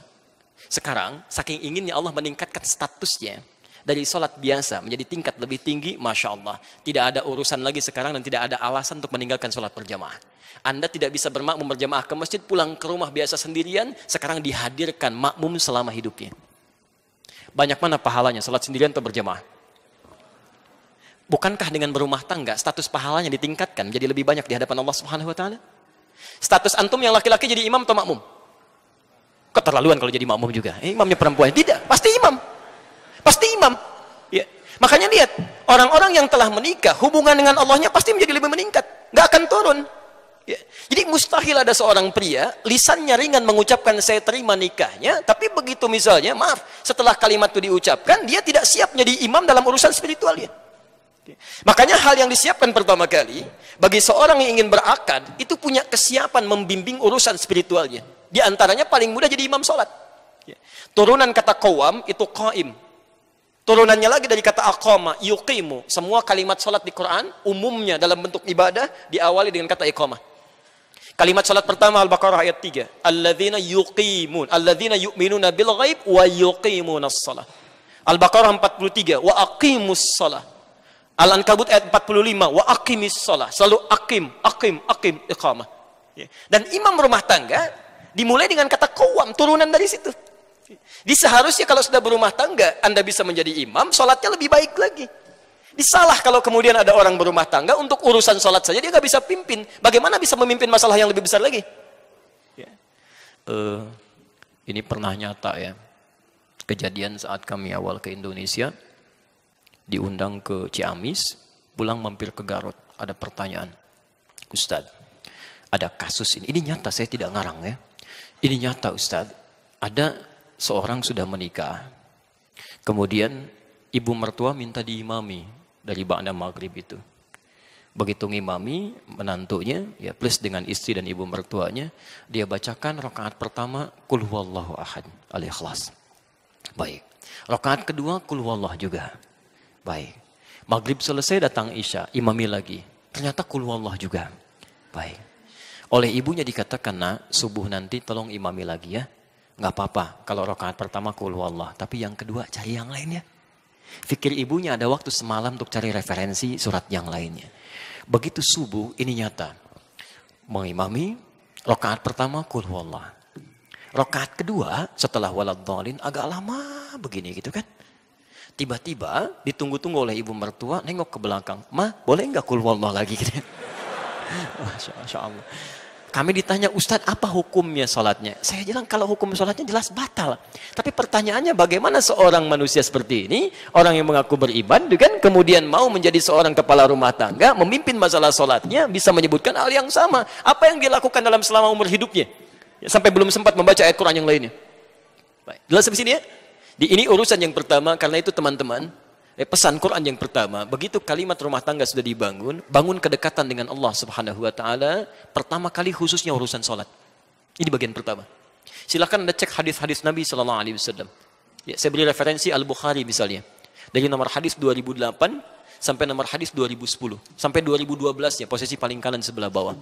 Sekarang, saking inginnya Allah meningkatkan statusnya dari sholat biasa menjadi tingkat lebih tinggi, Masya Allah. Tidak ada urusan lagi sekarang dan tidak ada alasan untuk meninggalkan sholat berjamaah. Anda tidak bisa bermakmum berjamaah ke masjid, pulang ke rumah biasa sendirian, sekarang dihadirkan makmum selama hidupnya. Banyak mana pahalanya sholat sendirian atau berjamaah? Bukankah dengan berumah tangga, status pahalanya ditingkatkan menjadi lebih banyak di hadapan Allah Subhanahu wa Ta'ala? Status antum yang laki-laki jadi imam atau makmum? Keterlaluan kalau jadi makmum juga. Imamnya perempuan. Tidak, pasti imam. Pasti imam. Ya. Makanya lihat, orang-orang yang telah menikah, hubungan dengan Allahnya pasti menjadi lebih meningkat. Nggak akan turun. Ya. Jadi mustahil ada seorang pria, lisannya ringan mengucapkan saya terima nikahnya, tapi begitu misalnya, maaf, setelah kalimat itu diucapkan, dia tidak siap menjadi imam dalam urusan spiritualnya. Makanya hal yang disiapkan pertama kali, bagi seorang yang ingin berakad, itu punya kesiapan membimbing urusan spiritualnya. Di antaranya paling mudah jadi imam sholat. Turunan kata qawam itu qaim. Turunannya lagi dari kata aqama, yuqimu. Semua kalimat sholat di Quran umumnya dalam bentuk ibadah diawali dengan kata iqamah. Kalimat sholat pertama Al-Baqarah ayat 3. Alladzina yuqimun, alladzina yu'minuna bil ghaib wa yuqimunas shalah. Al-Baqarah 43, wa aqimus shalah. Al-Ankabut ayat 45, wa aqimis shalah. Selalu aqim, iqamah. Dan imam rumah tangga dimulai dengan kata qawam, turunan dari situ. Di seharusnya kalau sudah berumah tangga, Anda bisa menjadi imam, sholatnya lebih baik lagi. Disalah kalau kemudian ada orang berumah tangga, untuk urusan sholat saja dia nggak bisa pimpin. Bagaimana bisa memimpin masalah yang lebih besar lagi? Ini pernah nyata ya. Kejadian saat kami awal ke Indonesia, diundang ke Ciamis, pulang mampir ke Garut. Ada pertanyaan, Ustadz, ada kasus ini nyata, saya tidak ngarang ya. Ini nyata Ustadz, ada seorang sudah menikah, kemudian ibu mertua minta diimami dari ba'da maghrib itu. Begitu ngimami menantunya, ya plus dengan istri dan ibu mertuanya, dia bacakan rakaat pertama Qul huwallahu ahad, Al-Ikhlas. Baik. Rakaat kedua Qul huwallah juga. Baik. Maghrib selesai datang Isya, imami lagi. Ternyata Qul huwallah juga. Baik. Oleh ibunya dikatakan, nak, subuh nanti tolong imami lagi ya. Nggak apa-apa kalau rakaat pertama Qul huwallah, tapi yang kedua cari yang lainnya. Fikir ibunya ada waktu semalam untuk cari referensi surat yang lainnya. Begitu subuh ini nyata. Mengimami, rakaat pertama Qul huwallah. Rakaat kedua setelah waladhdallin agak lama begini gitu kan. Tiba-tiba ditunggu-tunggu oleh ibu mertua, nengok ke belakang. Ma, boleh nggak Qul huwallah lagi gitu. Masya Allah. Kami ditanya, Ustadz apa hukumnya sholatnya? Saya bilang kalau hukum sholatnya jelas batal. Tapi pertanyaannya bagaimana seorang manusia seperti ini, orang yang mengaku beriman, kan, kemudian mau menjadi seorang kepala rumah tangga, memimpin masalah sholatnya, bisa menyebutkan hal yang sama. Apa yang dia lakukan dalam selama umur hidupnya? Ya, sampai belum sempat membaca ayat Quran yang lainnya. Baik. Jelas sampai sini ya? Ini urusan yang pertama, karena itu teman-teman, pesan Quran yang pertama, begitu kalimat rumah tangga sudah dibangun, bangun kedekatan dengan Allah Subhanahu wa Ta'ala, pertama kali khususnya urusan sholat. Ini bagian pertama. Silahkan Anda cek hadis-hadis Nabi Sallallahu Alaihi Wasallam. Ya, saya beri referensi Al-Bukhari misalnya. Dari nomor hadis 2008 sampai nomor hadis 2010. Sampai 2012 ya, posisi paling kanan sebelah bawah.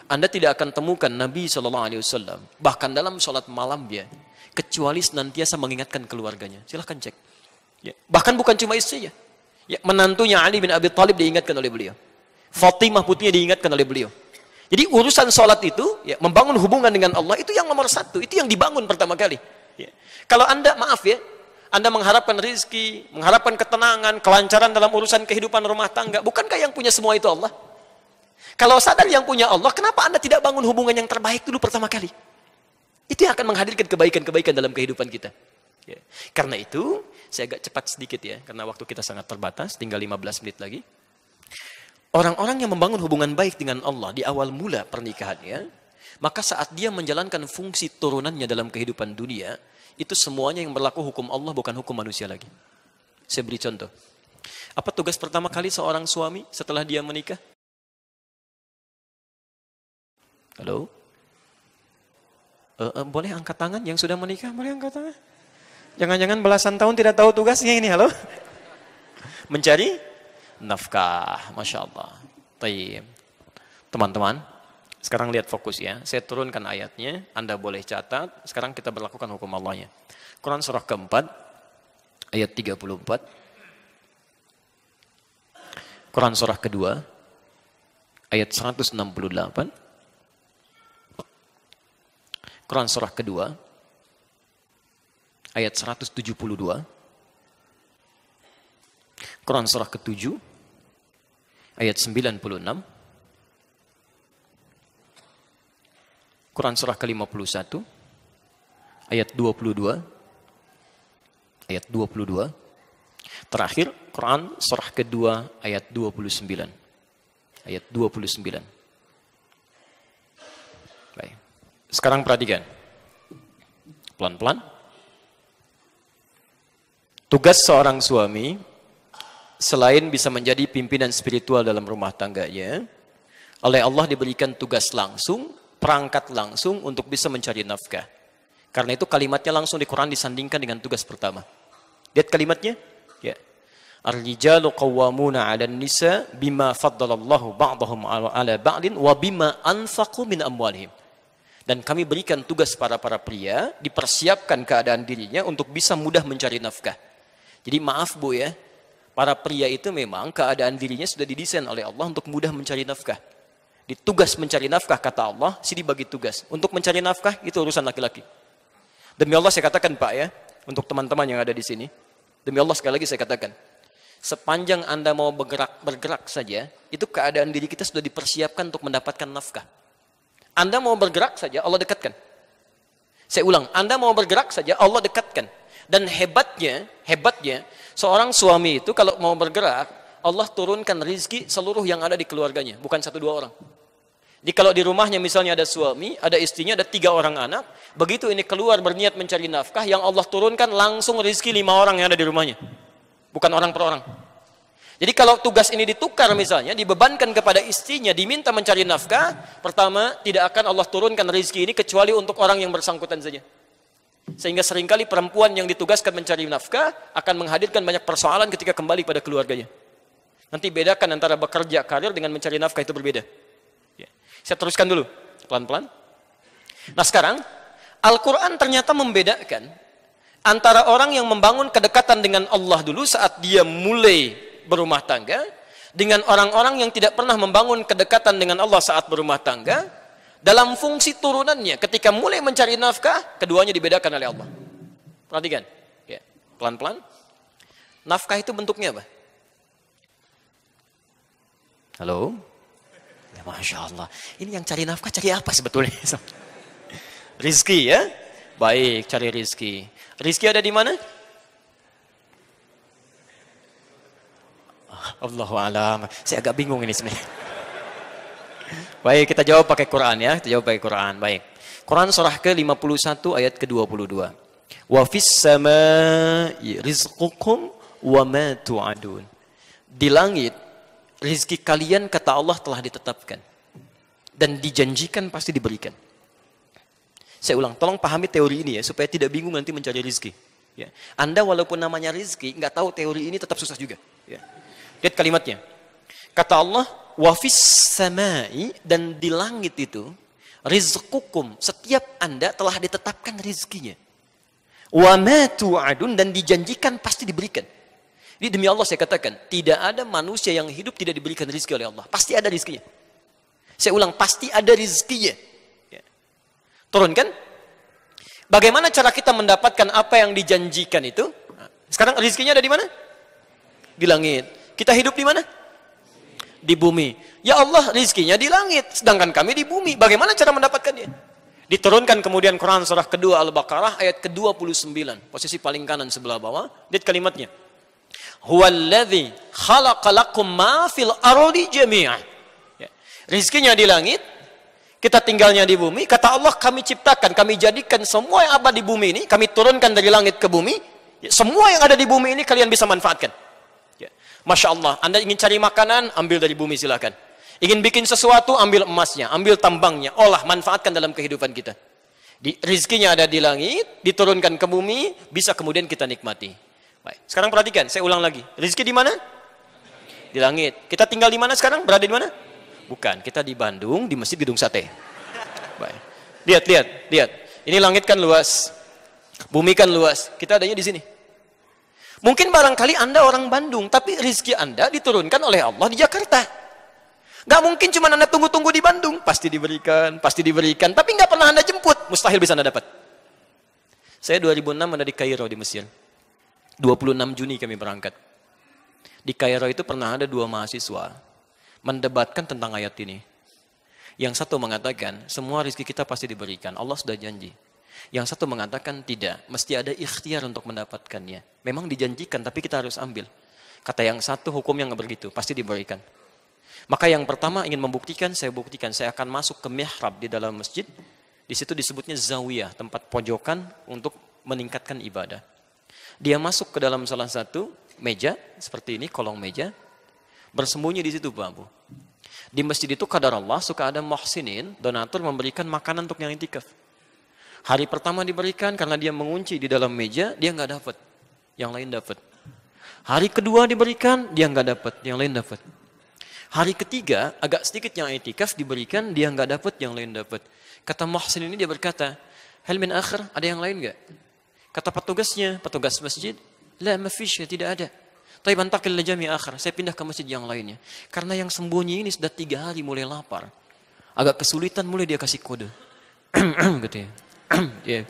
Anda tidak akan temukan Nabi Sallallahu Alaihi Wasallam, bahkan dalam sholat malam dia, kecuali senantiasa mengingatkan keluarganya. Silahkan cek. Ya, bahkan bukan cuma istrinya. Ya, menantunya Ali bin Abi Thalib diingatkan oleh beliau. Fatimah putrinya diingatkan oleh beliau. Jadi urusan sholat itu, ya, membangun hubungan dengan Allah itu yang nomor satu. Itu yang dibangun pertama kali. Ya. Kalau Anda, maaf ya, Anda mengharapkan rizki, mengharapkan ketenangan, kelancaran dalam urusan kehidupan rumah tangga, bukankah yang punya semua itu Allah? Kalau sadar yang punya Allah, kenapa Anda tidak bangun hubungan yang terbaik dulu pertama kali? Itu yang akan menghadirkan kebaikan-kebaikan dalam kehidupan kita. Ya. Karena itu, saya agak cepat sedikit ya, karena waktu kita sangat terbatas, tinggal 15 menit lagi. Orang-orang yang membangun hubungan baik dengan Allah di awal mula pernikahannya, maka saat dia menjalankan fungsi turunannya dalam kehidupan dunia, itu semuanya yang berlaku hukum Allah, bukan hukum manusia lagi. Saya beri contoh. Apa tugas pertama kali seorang suami setelah dia menikah? Halo? Boleh angkat tangan yang sudah menikah, boleh angkat tangan. Jangan-jangan belasan tahun tidak tahu tugasnya ini, halo? Mencari nafkah, Masya Allah. Taib. Teman-teman, sekarang lihat fokus ya. Saya turunkan ayatnya, Anda boleh catat. Sekarang kita berlakukan hukum Allahnya. Quran surah keempat, ayat 34. Quran surah kedua, ayat 168. Quran surah kedua, ayat 172. Quran surah ke-7, ayat 96. Quran surah ke-51, ayat 22. Ayat 22. Terakhir, Quran surah kedua, ayat 29. Ayat 29. Baik. Sekarang perhatikan. Pelan-pelan. Tugas seorang suami, selain bisa menjadi pimpinan spiritual dalam rumah tangganya, oleh Allah diberikan tugas langsung, perangkat langsung untuk bisa mencari nafkah. Karena itu kalimatnya langsung di Quran disandingkan dengan tugas pertama. Lihat kalimatnya. Ya. Ar-rijalu qawwamuna 'alan nisa bima faddalallahu ba'dahum 'ala ba'din wa bima anfaqu min amwalihim. Dan kami berikan tugas para pria, dipersiapkan keadaan dirinya untuk bisa mudah mencari nafkah. Jadi maaf Bu ya, para pria itu memang keadaan dirinya sudah didesain oleh Allah untuk mudah mencari nafkah. Di tugas mencari nafkah kata Allah, sini bagi tugas. Untuk mencari nafkah itu urusan laki-laki. Demi Allah saya katakan Pak ya, untuk teman-teman yang ada di sini, demi Allah sekali lagi saya katakan, sepanjang Anda mau bergerak saja, itu keadaan diri kita sudah dipersiapkan untuk mendapatkan nafkah. Anda mau bergerak saja, Allah dekatkan. Saya ulang, Anda mau bergerak saja, Allah dekatkan. Dan hebatnya, seorang suami itu kalau mau bergerak, Allah turunkan rizki seluruh yang ada di keluarganya, bukan 1-2 orang. Jadi kalau di rumahnya misalnya ada suami, ada istrinya, ada 3 orang anak, begitu ini keluar berniat mencari nafkah, yang Allah turunkan langsung rizki 5 orang yang ada di rumahnya. Bukan orang per orang. Jadi kalau tugas ini ditukar misalnya, dibebankan kepada istrinya, diminta mencari nafkah, pertama tidak akan Allah turunkan rezeki ini kecuali untuk orang yang bersangkutan saja. Sehingga seringkali perempuan yang ditugaskan mencari nafkah akan menghadirkan banyak persoalan ketika kembali pada keluarganya. Nanti bedakan antara bekerja karir dengan mencari nafkah itu berbeda. Ya. Saya teruskan dulu, pelan-pelan. Nah sekarang, Al-Quran ternyata membedakan antara orang yang membangun kedekatan dengan Allah dulu saat dia mulai berumah tangga, dengan orang-orang yang tidak pernah membangun kedekatan dengan Allah saat berumah tangga, dalam fungsi turunannya ketika mulai mencari nafkah, keduanya dibedakan oleh Allah. Perhatikan, ya, pelan-pelan. Nafkah itu bentuknya apa? Halo? Ya, Masya Allah. Ini yang cari nafkah cari apa sebetulnya? Rizki ya? Baik, cari rizki. Rizki ada di mana? Allahu a'lam. Saya agak bingung ini sebenarnya. Baik, kita jawab pakai Quran ya. Kita jawab pakai Quran. Baik. Quran surah ke-51 ayat ke-22. Wa fis samaa'i rizqukum wa ma tu'adun. Di langit rezeki kalian kata Allah telah ditetapkan dan dijanjikan pasti diberikan. Saya ulang, tolong pahami teori ini ya supaya tidak bingung nanti mencari rezeki. Ya. Anda walaupun namanya rezeki nggak tahu teori ini tetap susah juga. Ya. Lihat kalimatnya. Kata Allah, wafis samai, dan di langit itu rizqukum, setiap Anda telah ditetapkan rizkinya. Wa ma tu'adun, dan dijanjikan pasti diberikan. Jadi demi Allah saya katakan, tidak ada manusia yang hidup tidak diberikan rizki oleh Allah. Pasti ada rizkinya. Saya ulang, pasti ada rizkinya. Ya. Turunkan. Bagaimana cara kita mendapatkan apa yang dijanjikan itu? Sekarang rizkinya ada di mana? Di langit. Kita hidup di mana? Di bumi. Ya Allah, rizkinya di langit, sedangkan kami di bumi. Bagaimana cara mendapatkannya? Diturunkan kemudian Quran surah kedua Al-Baqarah ayat ke-29. Posisi paling kanan sebelah bawah. Lihat kalimatnya. Huwallazi khalaqa lakum ma fil ardi jami'an. Ya. Rizkinya di langit, kita tinggalnya di bumi. Kata Allah, kami ciptakan, kami jadikan semua yang ada di bumi ini, kami turunkan dari langit ke bumi. Ya, semua yang ada di bumi ini kalian bisa manfaatkan. Masya Allah, Anda ingin cari makanan, ambil dari bumi silakan. Ingin bikin sesuatu, ambil emasnya, ambil tambangnya, olah, manfaatkan dalam kehidupan kita. Rizkinya ada di langit, diturunkan ke bumi, bisa kemudian kita nikmati. Baik. Sekarang perhatikan, saya ulang lagi. Rizki di mana? Di langit. Kita tinggal di mana sekarang? Berada di mana? Bukan, kita di Bandung, di Masjid Gedung Sate. Baik. Lihat. Ini langit kan luas. Bumi kan luas. Kita adanya di sini. Mungkin barangkali Anda orang Bandung, tapi rizki Anda diturunkan oleh Allah di Jakarta. Gak mungkin cuma Anda tunggu-tunggu di Bandung. Pasti diberikan. Tapi gak pernah Anda jemput. Mustahil bisa Anda dapat. Saya 2006 ada di Kairo di Mesir. 26 Juni kami berangkat. Di Kairo itu pernah ada 2 mahasiswa mendebatkan tentang ayat ini. Yang satu mengatakan, semua rezeki kita pasti diberikan. Allah sudah janji. Yang satu mengatakan tidak. Mesti ada ikhtiar untuk mendapatkannya. Memang dijanjikan, tapi kita harus ambil. Kata yang satu, hukum yang begitu. Pasti diberikan. Maka yang pertama ingin membuktikan, saya buktikan. Saya akan masuk ke mihrab di dalam masjid. Di situ disebutnya zawiyah, tempat pojokan untuk meningkatkan ibadah. Dia masuk ke dalam salah satu meja, seperti ini, kolong meja. Bersembunyi di situ, Babu. Di masjid itu kadar Allah suka ada muhsinin, donatur memberikan makanan untuk yang itikaf. Hari pertama diberikan karena dia mengunci di dalam meja, dia nggak dapat. Yang lain dapat. Hari kedua diberikan, dia nggak dapat. Yang lain dapat. Hari ketiga, agak sedikit yang itikaf diberikan, dia nggak dapat, yang lain dapat. Kata muhsin ini dia berkata, hal min akhir, ada yang lain nggak? Kata petugasnya, petugas masjid, la mafish, tidak ada. Tapi bantakil jami akhir, saya pindah ke masjid yang lainnya. Karena yang sembunyi ini sudah 3 hari mulai lapar. Agak kesulitan, mulai dia kasih kode. Gitu ya. Yeah.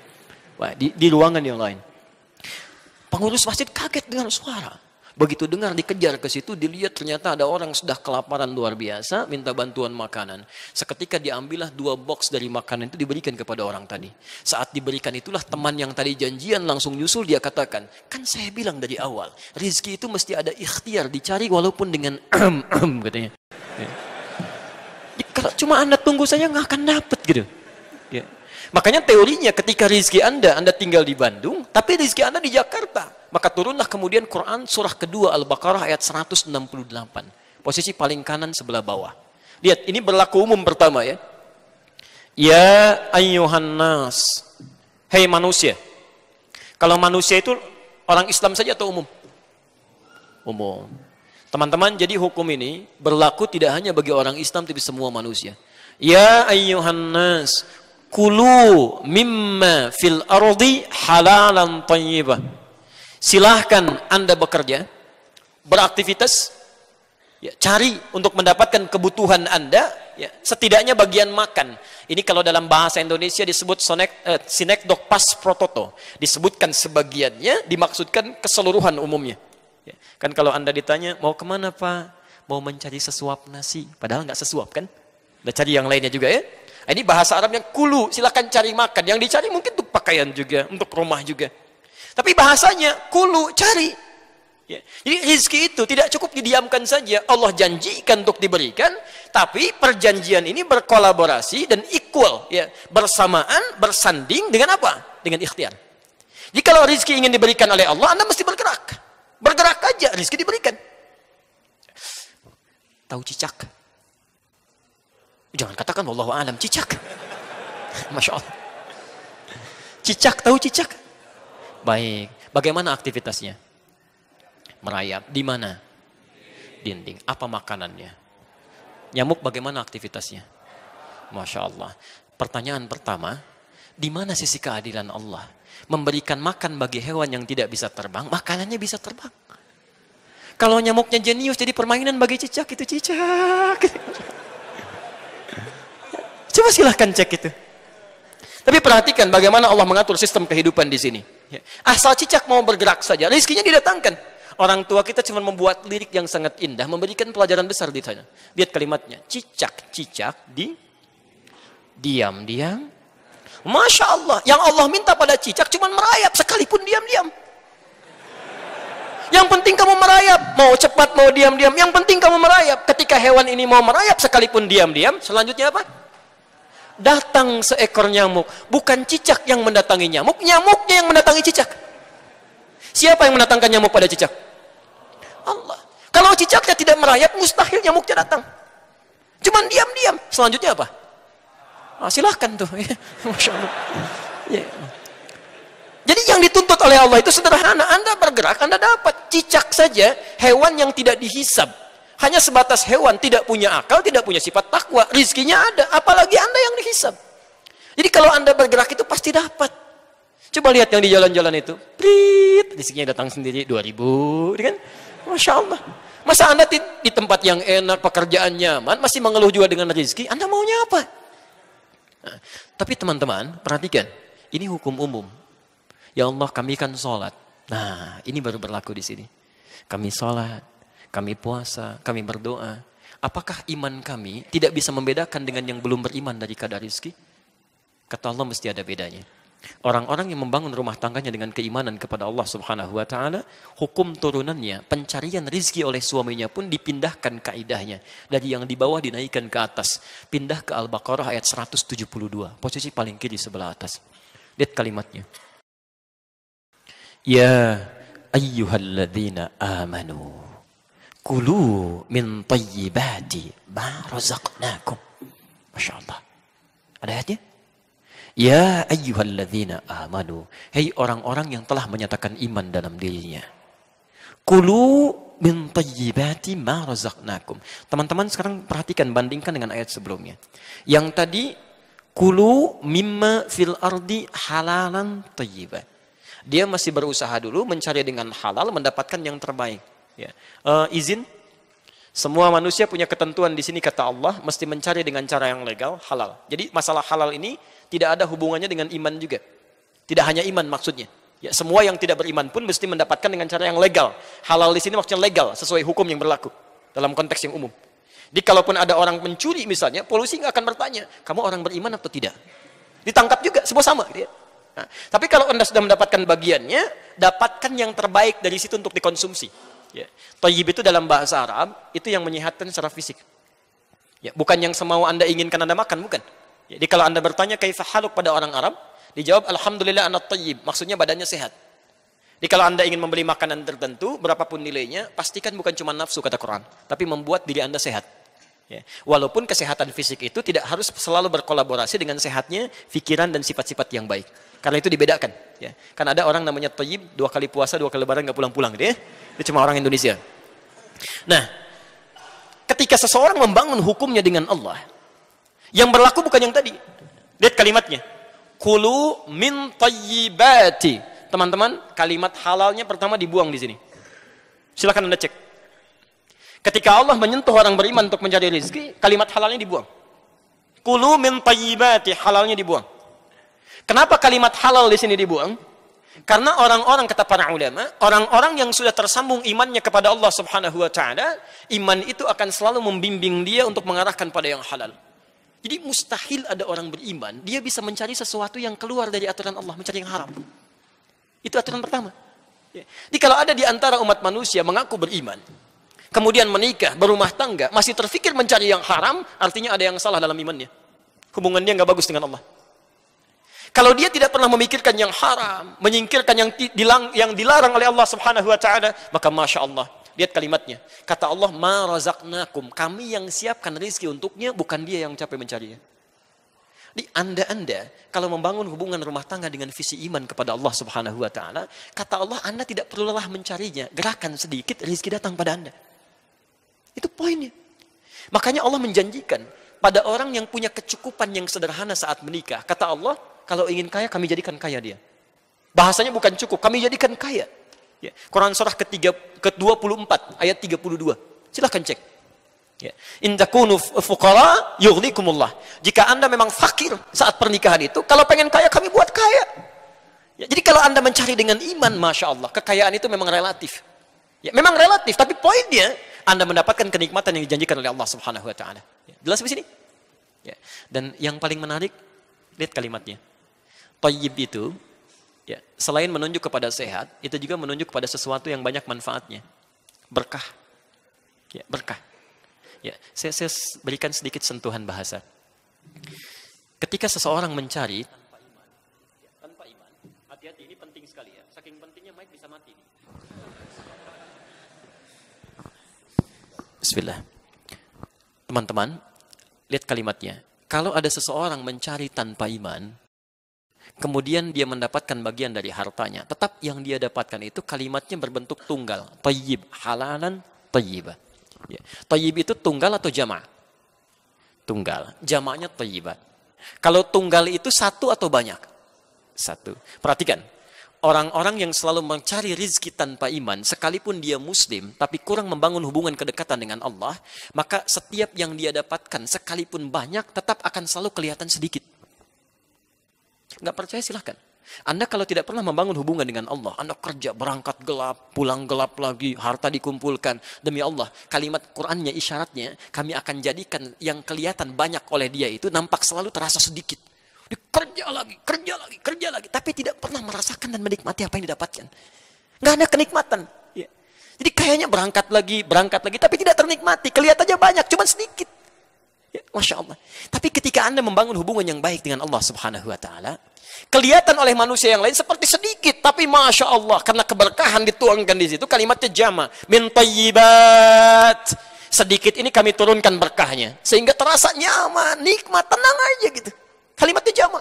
Wah, di ruangan yang lain. Pengurus masjid kaget dengan suara. Begitu dengar dikejar ke situ, dilihat ternyata ada orang sudah kelaparan luar biasa, minta bantuan makanan. Seketika diambillah 2 box dari makanan itu diberikan kepada orang tadi. Saat diberikan itulah teman yang tadi janjian langsung nyusul, dia katakan, kan saya bilang dari awal, rezeki itu mesti ada ikhtiar, dicari walaupun dengan katanya. Ya. Kalau cuma Anda tunggu saja nggak akan dapat gitu. Ya. Makanya teorinya ketika rezeki Anda tinggal di Bandung, tapi rezeki Anda di Jakarta, maka turunlah kemudian Quran surah kedua Al-Baqarah ayat 168. Posisi paling kanan sebelah bawah. Lihat, ini berlaku umum pertama ya. Ya ayyuhan nas. Hei manusia. Kalau manusia itu orang Islam saja atau umum? Umum. Teman-teman, jadi hukum ini berlaku tidak hanya bagi orang Islam tapi semua manusia. Ya ayyuhan nas. Kulu mimma fil ardi halalan tayyibah. Silahkan Anda bekerja, beraktivitas, ya, cari untuk mendapatkan kebutuhan Anda, ya, setidaknya bagian makan. Ini kalau dalam bahasa Indonesia disebut sinekdok pas prototo. Disebutkan sebagiannya, dimaksudkan keseluruhan umumnya. Ya, kan kalau Anda ditanya, mau kemana Pak? Mau mencari sesuap nasi. Padahal nggak sesuap kan? Udah cari yang lainnya juga ya. Ini bahasa Arabnya kulu, silakan cari makan. Yang dicari mungkin untuk pakaian juga, untuk rumah juga. Tapi bahasanya kulu, cari. Ya. Jadi rezeki itu tidak cukup didiamkan saja. Allah janjikan untuk diberikan, tapi perjanjian ini berkolaborasi dan equal, ya, bersamaan, bersanding dengan apa? Dengan ikhtiar. Jadi kalau rezeki ingin diberikan oleh Allah, Anda mesti bergerak. Bergerak aja, rezeki diberikan. Tahu cicak? Jangan katakan wallahu a'lam, cicak. Masya Allah. Cicak, tahu cicak? Baik. Bagaimana aktivitasnya? Merayap. Di mana? Dinding. Apa makanannya? Nyamuk bagaimana aktivitasnya? Masya Allah. Pertanyaan pertama, di mana sisi keadilan Allah? Memberikan makan bagi hewan yang tidak bisa terbang, makanannya bisa terbang. Kalau nyamuknya jenius jadi permainan bagi cicak, itu cicak. Coba silahkan cek itu. Tapi perhatikan bagaimana Allah mengatur sistem kehidupan di sini. Asal cicak mau bergerak saja, rezekinya didatangkan. Orang tua kita cuma membuat lirik yang sangat indah, memberikan pelajaran besar di sana. Lihat kalimatnya, cicak-cicak diam-diam. Masya Allah, yang Allah minta pada cicak cuma merayap sekalipun diam-diam. Yang penting kamu merayap, mau cepat mau diam-diam, yang penting kamu merayap. Ketika hewan ini mau merayap sekalipun diam-diam, selanjutnya apa? Datang seekor nyamuk. Bukan cicak yang mendatangi nyamuk, nyamuknya yang mendatangi cicak. Siapa yang mendatangkan nyamuk pada cicak? Allah. Kalau cicaknya tidak merayap, mustahil nyamuknya datang. Cuman diam-diam. Selanjutnya apa? silahkan tuh. Masya Allah. Ya. Jadi yang dituntut oleh Allah itu sederhana. Anda bergerak, Anda dapat. Cicak saja, hewan yang tidak dihisab. Hanya sebatas hewan, tidak punya akal, tidak punya sifat takwa. Rizkinya ada, apalagi Anda yang dihisab. Jadi kalau Anda bergerak itu pasti dapat. Coba lihat yang di jalan-jalan itu. Prit, rizkinya datang sendiri 2000, kan? Masya Allah. Masa Anda di tempat yang enak, pekerjaan nyaman, masih mengeluh juga dengan rizki, Anda maunya apa? Nah, tapi teman-teman, perhatikan. Ini hukum umum. Ya Allah, kami kan sholat. Nah, ini baru berlaku di sini. Kami sholat, kami puasa, kami berdoa. Apakah iman kami tidak bisa membedakan dengan yang belum beriman dari kadar rizki? Kata Allah, mesti ada bedanya. Orang-orang yang membangun rumah tangganya dengan keimanan kepada Allah Subhanahu wa taala, hukum turunannya, pencarian rizki oleh suaminya pun dipindahkan kaidahnya. Dari yang di bawah dinaikkan ke atas. Pindah ke Al-Baqarah ayat 172. Posisi paling kiri sebelah atas. Lihat kalimatnya. Ya ayyuhalladzina amanu kulu min tayyibati ma razaqnakum. Masya Allah. Ada ayatnya? Ya ayyuhalladzina amanu. Hei orang-orang yang telah menyatakan iman dalam dirinya. Kulu min tayyibati ma razaqnakum. Teman-teman sekarang perhatikan, bandingkan dengan ayat sebelumnya. Yang tadi, kulu mimma fil ardi halalan tayyiban. Dia masih berusaha dulu mencari dengan halal, mendapatkan yang terbaik. Ya. Izin, semua manusia punya ketentuan di sini kata Allah, mesti mencari dengan cara yang legal, halal. Jadi masalah halal ini tidak ada hubungannya dengan iman juga. Tidak hanya iman maksudnya. Ya, semua yang tidak beriman pun mesti mendapatkan dengan cara yang legal. Halal di sini maksudnya legal, sesuai hukum yang berlaku dalam konteks yang umum. Jadi kalaupun ada orang mencuri misalnya, polisi nggak akan bertanya, kamu orang beriman atau tidak? Ditangkap juga, semua sama. Gitu ya. Nah, tapi kalau Anda sudah mendapatkan bagiannya, dapatkan yang terbaik dari situ untuk dikonsumsi. Ya. Thayyib itu dalam bahasa Arab, itu yang menyehatkan secara fisik. Ya, bukan yang semau Anda inginkan Anda makan, bukan. Jadi kalau Anda bertanya kaifa haluk pada orang Arab, dijawab alhamdulillah ana thayyib, maksudnya badannya sehat. Jadi kalau Anda ingin membeli makanan tertentu, berapapun nilainya, pastikan bukan cuma nafsu kata Quran, tapi membuat diri Anda sehat. Ya. Walaupun kesehatan fisik itu tidak harus selalu berkolaborasi dengan sehatnya pikiran dan sifat-sifat yang baik. Karena itu dibedakan. Ya. Kan ada orang namanya thayyib, 2 kali puasa, 2 kali lebaran nggak pulang-pulang. Gitu ya. Itu cuma orang Indonesia. Nah, ketika seseorang membangun hukumnya dengan Allah, yang berlaku bukan yang tadi. Lihat kalimatnya. Kulu min tayyibati. Teman-teman, kalimat halalnya pertama dibuang di sini. Silakan Anda cek. Ketika Allah menyentuh orang beriman untuk mencari rezeki, kalimat halalnya dibuang. Kulu min tayyibati, halalnya dibuang. Kenapa kalimat halal di sini dibuang? Karena orang-orang, kata para ulama, orang-orang yang sudah tersambung imannya kepada Allah Subhanahu wa taala, iman itu akan selalu membimbing dia untuk mengarahkan pada yang halal. Jadi mustahil ada orang beriman, dia bisa mencari sesuatu yang keluar dari aturan Allah, mencari yang haram. Itu aturan pertama. Jadi kalau ada di antara umat manusia mengaku beriman, kemudian menikah, berumah tangga, masih terfikir mencari yang haram, artinya ada yang salah dalam imannya. Hubungannya nggak bagus dengan Allah. Kalau dia tidak pernah memikirkan yang haram, menyingkirkan yang dilarang oleh Allah Subhanahu wa taala, maka Masya Allah. Lihat kalimatnya. Kata Allah, ma razaqnakum. Kami yang siapkan rezeki untuknya, bukan dia yang capek mencarinya. Di Anda kalau membangun hubungan rumah tangga dengan visi iman kepada Allah Subhanahu wa taala, kata Allah, Anda tidak perlu lelah mencarinya. Gerakan sedikit, rezeki datang pada Anda. Itu poinnya. Makanya Allah menjanjikan pada orang yang punya kecukupan yang sederhana saat menikah. Kata Allah, kalau ingin kaya, kami jadikan kaya dia. Bahasanya bukan cukup, kami jadikan kaya. Ya. Quran surah ke-24 ayat 32. Silahkan cek. Ya. In takunu fuqara yughnikumullah. Jika Anda memang fakir saat pernikahan itu, kalau pengen kaya kami buat kaya. Ya. Jadi kalau Anda mencari dengan iman, Masya Allah, kekayaan itu memang relatif. Ya, memang relatif, tapi poinnya Anda mendapatkan kenikmatan yang dijanjikan oleh Allah Subhanahu wa taala. Ya. Jelas di sini? Ya. Dan yang paling menarik, lihat kalimatnya. Thayyib itu, ya, selain menunjuk kepada sehat, itu juga menunjuk kepada sesuatu yang banyak manfaatnya. Berkah. Ya, berkah. Ya, saya berikan sedikit sentuhan bahasa. Ketika seseorang mencari tanpa iman, hati-hati, ini penting sekali ya. Saking pentingnya mic bisa mati. Bismillah. Teman-teman, lihat kalimatnya. Kalau ada seseorang mencari tanpa iman, kemudian dia mendapatkan bagian dari hartanya, tetap yang dia dapatkan itu kalimatnya berbentuk tunggal. Tayyib, halalan, tayyibah. Ya. Tayyib itu tunggal atau jama'? Tunggal. Jama'nya tayyibat. Kalau tunggal itu satu atau banyak? Satu. Perhatikan. Orang-orang yang selalu mencari rizki tanpa iman, sekalipun dia muslim, tapi kurang membangun hubungan kedekatan dengan Allah, maka setiap yang dia dapatkan, sekalipun banyak, tetap akan selalu kelihatan sedikit. Nggak percaya silahkan. Anda kalau tidak pernah membangun hubungan dengan Allah, Anda kerja, berangkat gelap, pulang gelap lagi, harta dikumpulkan. Demi Allah, kalimat Qur'annya, isyaratnya, kami akan jadikan yang kelihatan banyak oleh dia itu, nampak selalu terasa sedikit. Dia kerja lagi, kerja lagi, kerja lagi. Tapi tidak pernah merasakan dan menikmati apa yang didapatkan. Nggak ada kenikmatan. Ya. Jadi kayaknya berangkat lagi, tapi tidak ternikmati. Kelihatannya banyak, cuma sedikit. Ya, Masya Allah. Tapi ketika Anda membangun hubungan yang baik dengan Allah Subhanahu Wa Taala, kelihatan oleh manusia yang lain seperti sedikit, tapi Masya Allah, karena keberkahan dituangkan di situ, kalimatnya jama, min tayyibat. Sedikit ini kami turunkan berkahnya, sehingga terasa nyaman, nikmat, tenang aja gitu. Kalimatnya jama.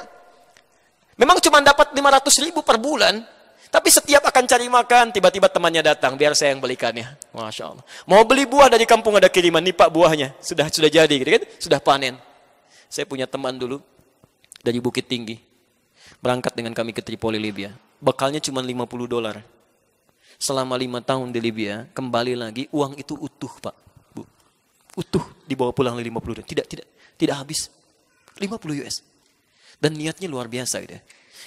Memang cuma dapat 500.000 per bulan, tapi setiap akan cari makan, tiba-tiba temannya datang, biar saya yang belikannya. Masya Allah. Mau beli buah dari kampung ada kiriman, nih Pak buahnya, sudah jadi, gitu kan? Sudah panen. Saya punya teman dulu dari Bukit Tinggi, berangkat dengan kami ke Tripoli, Libya. Bekalnya cuma $50. Selama 5 tahun di Libya, kembali lagi, uang itu utuh, Pak. Bu. Utuh, dibawa pulang $50. Tidak habis. 50 US. Dan niatnya luar biasa gitu.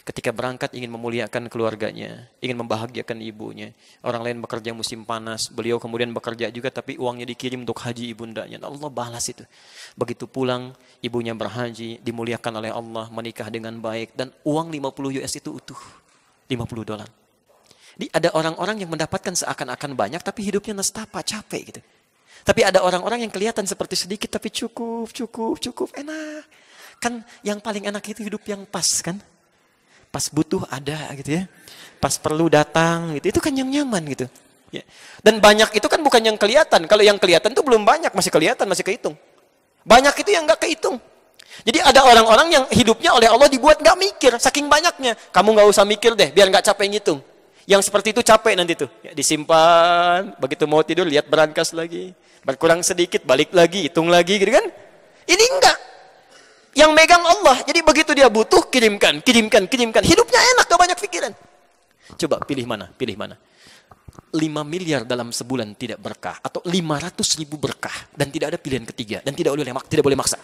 Ketika berangkat ingin memuliakan keluarganya, ingin membahagiakan ibunya. Orang lain bekerja musim panas, beliau kemudian bekerja juga tapi uangnya dikirim untuk haji ibundanya. Allah balas itu. Begitu pulang, ibunya berhaji, dimuliakan oleh Allah, menikah dengan baik, dan uang 50 US itu utuh. $50. Jadi ada orang-orang yang mendapatkan seakan-akan banyak tapi hidupnya nestapa, capek gitu. Tapi ada orang-orang yang kelihatan seperti sedikit tapi cukup, enak. Kan yang paling enak itu hidup yang pas kan? Pas butuh ada gitu ya. Pas perlu datang gitu. Itu kan yang nyaman gitu. Ya. Dan banyak itu kan bukan yang kelihatan. Kalau yang kelihatan itu belum banyak, masih kelihatan, masih kehitung. Banyak itu yang nggak kehitung. Jadi ada orang-orang yang hidupnya oleh Allah dibuat nggak mikir, saking banyaknya. Kamu nggak usah mikir deh, biar nggak capek ngitung. Yang seperti itu capek nanti tuh. Ya, disimpan, begitu mau tidur lihat berangkas lagi. Berkurang sedikit, balik lagi, hitung lagi gitu kan. Ini enggak. Yang megang Allah. Jadi begitu dia butuh, kirimkan. Hidupnya enak, gak banyak pikiran. Coba pilih mana? 5 miliar dalam sebulan tidak berkah. Atau 500.000 berkah. Dan tidak ada pilihan ketiga. Dan tidak boleh maksa.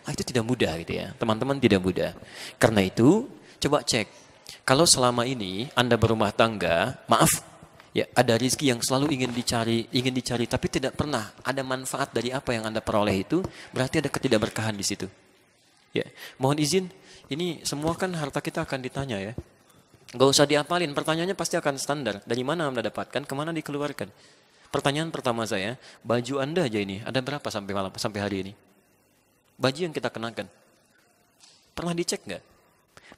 Itu tidak mudah gitu ya. Teman-teman tidak mudah. Karena itu, coba cek. Kalau selama ini Anda berumah tangga, maaf, ya, ada rezeki yang selalu ingin dicari, tapi tidak pernah ada manfaat dari apa yang Anda peroleh itu, berarti ada ketidakberkahan di situ. Ya, mohon izin, ini semua kan harta kita akan ditanya ya. Gak usah diapalin, pertanyaannya pasti akan standar. Dari mana Anda dapatkan, kemana dikeluarkan? Pertanyaan pertama saya, baju Anda aja ini, ada berapa sampai hari ini? Baju yang kita kenakan. Pernah dicek nggak?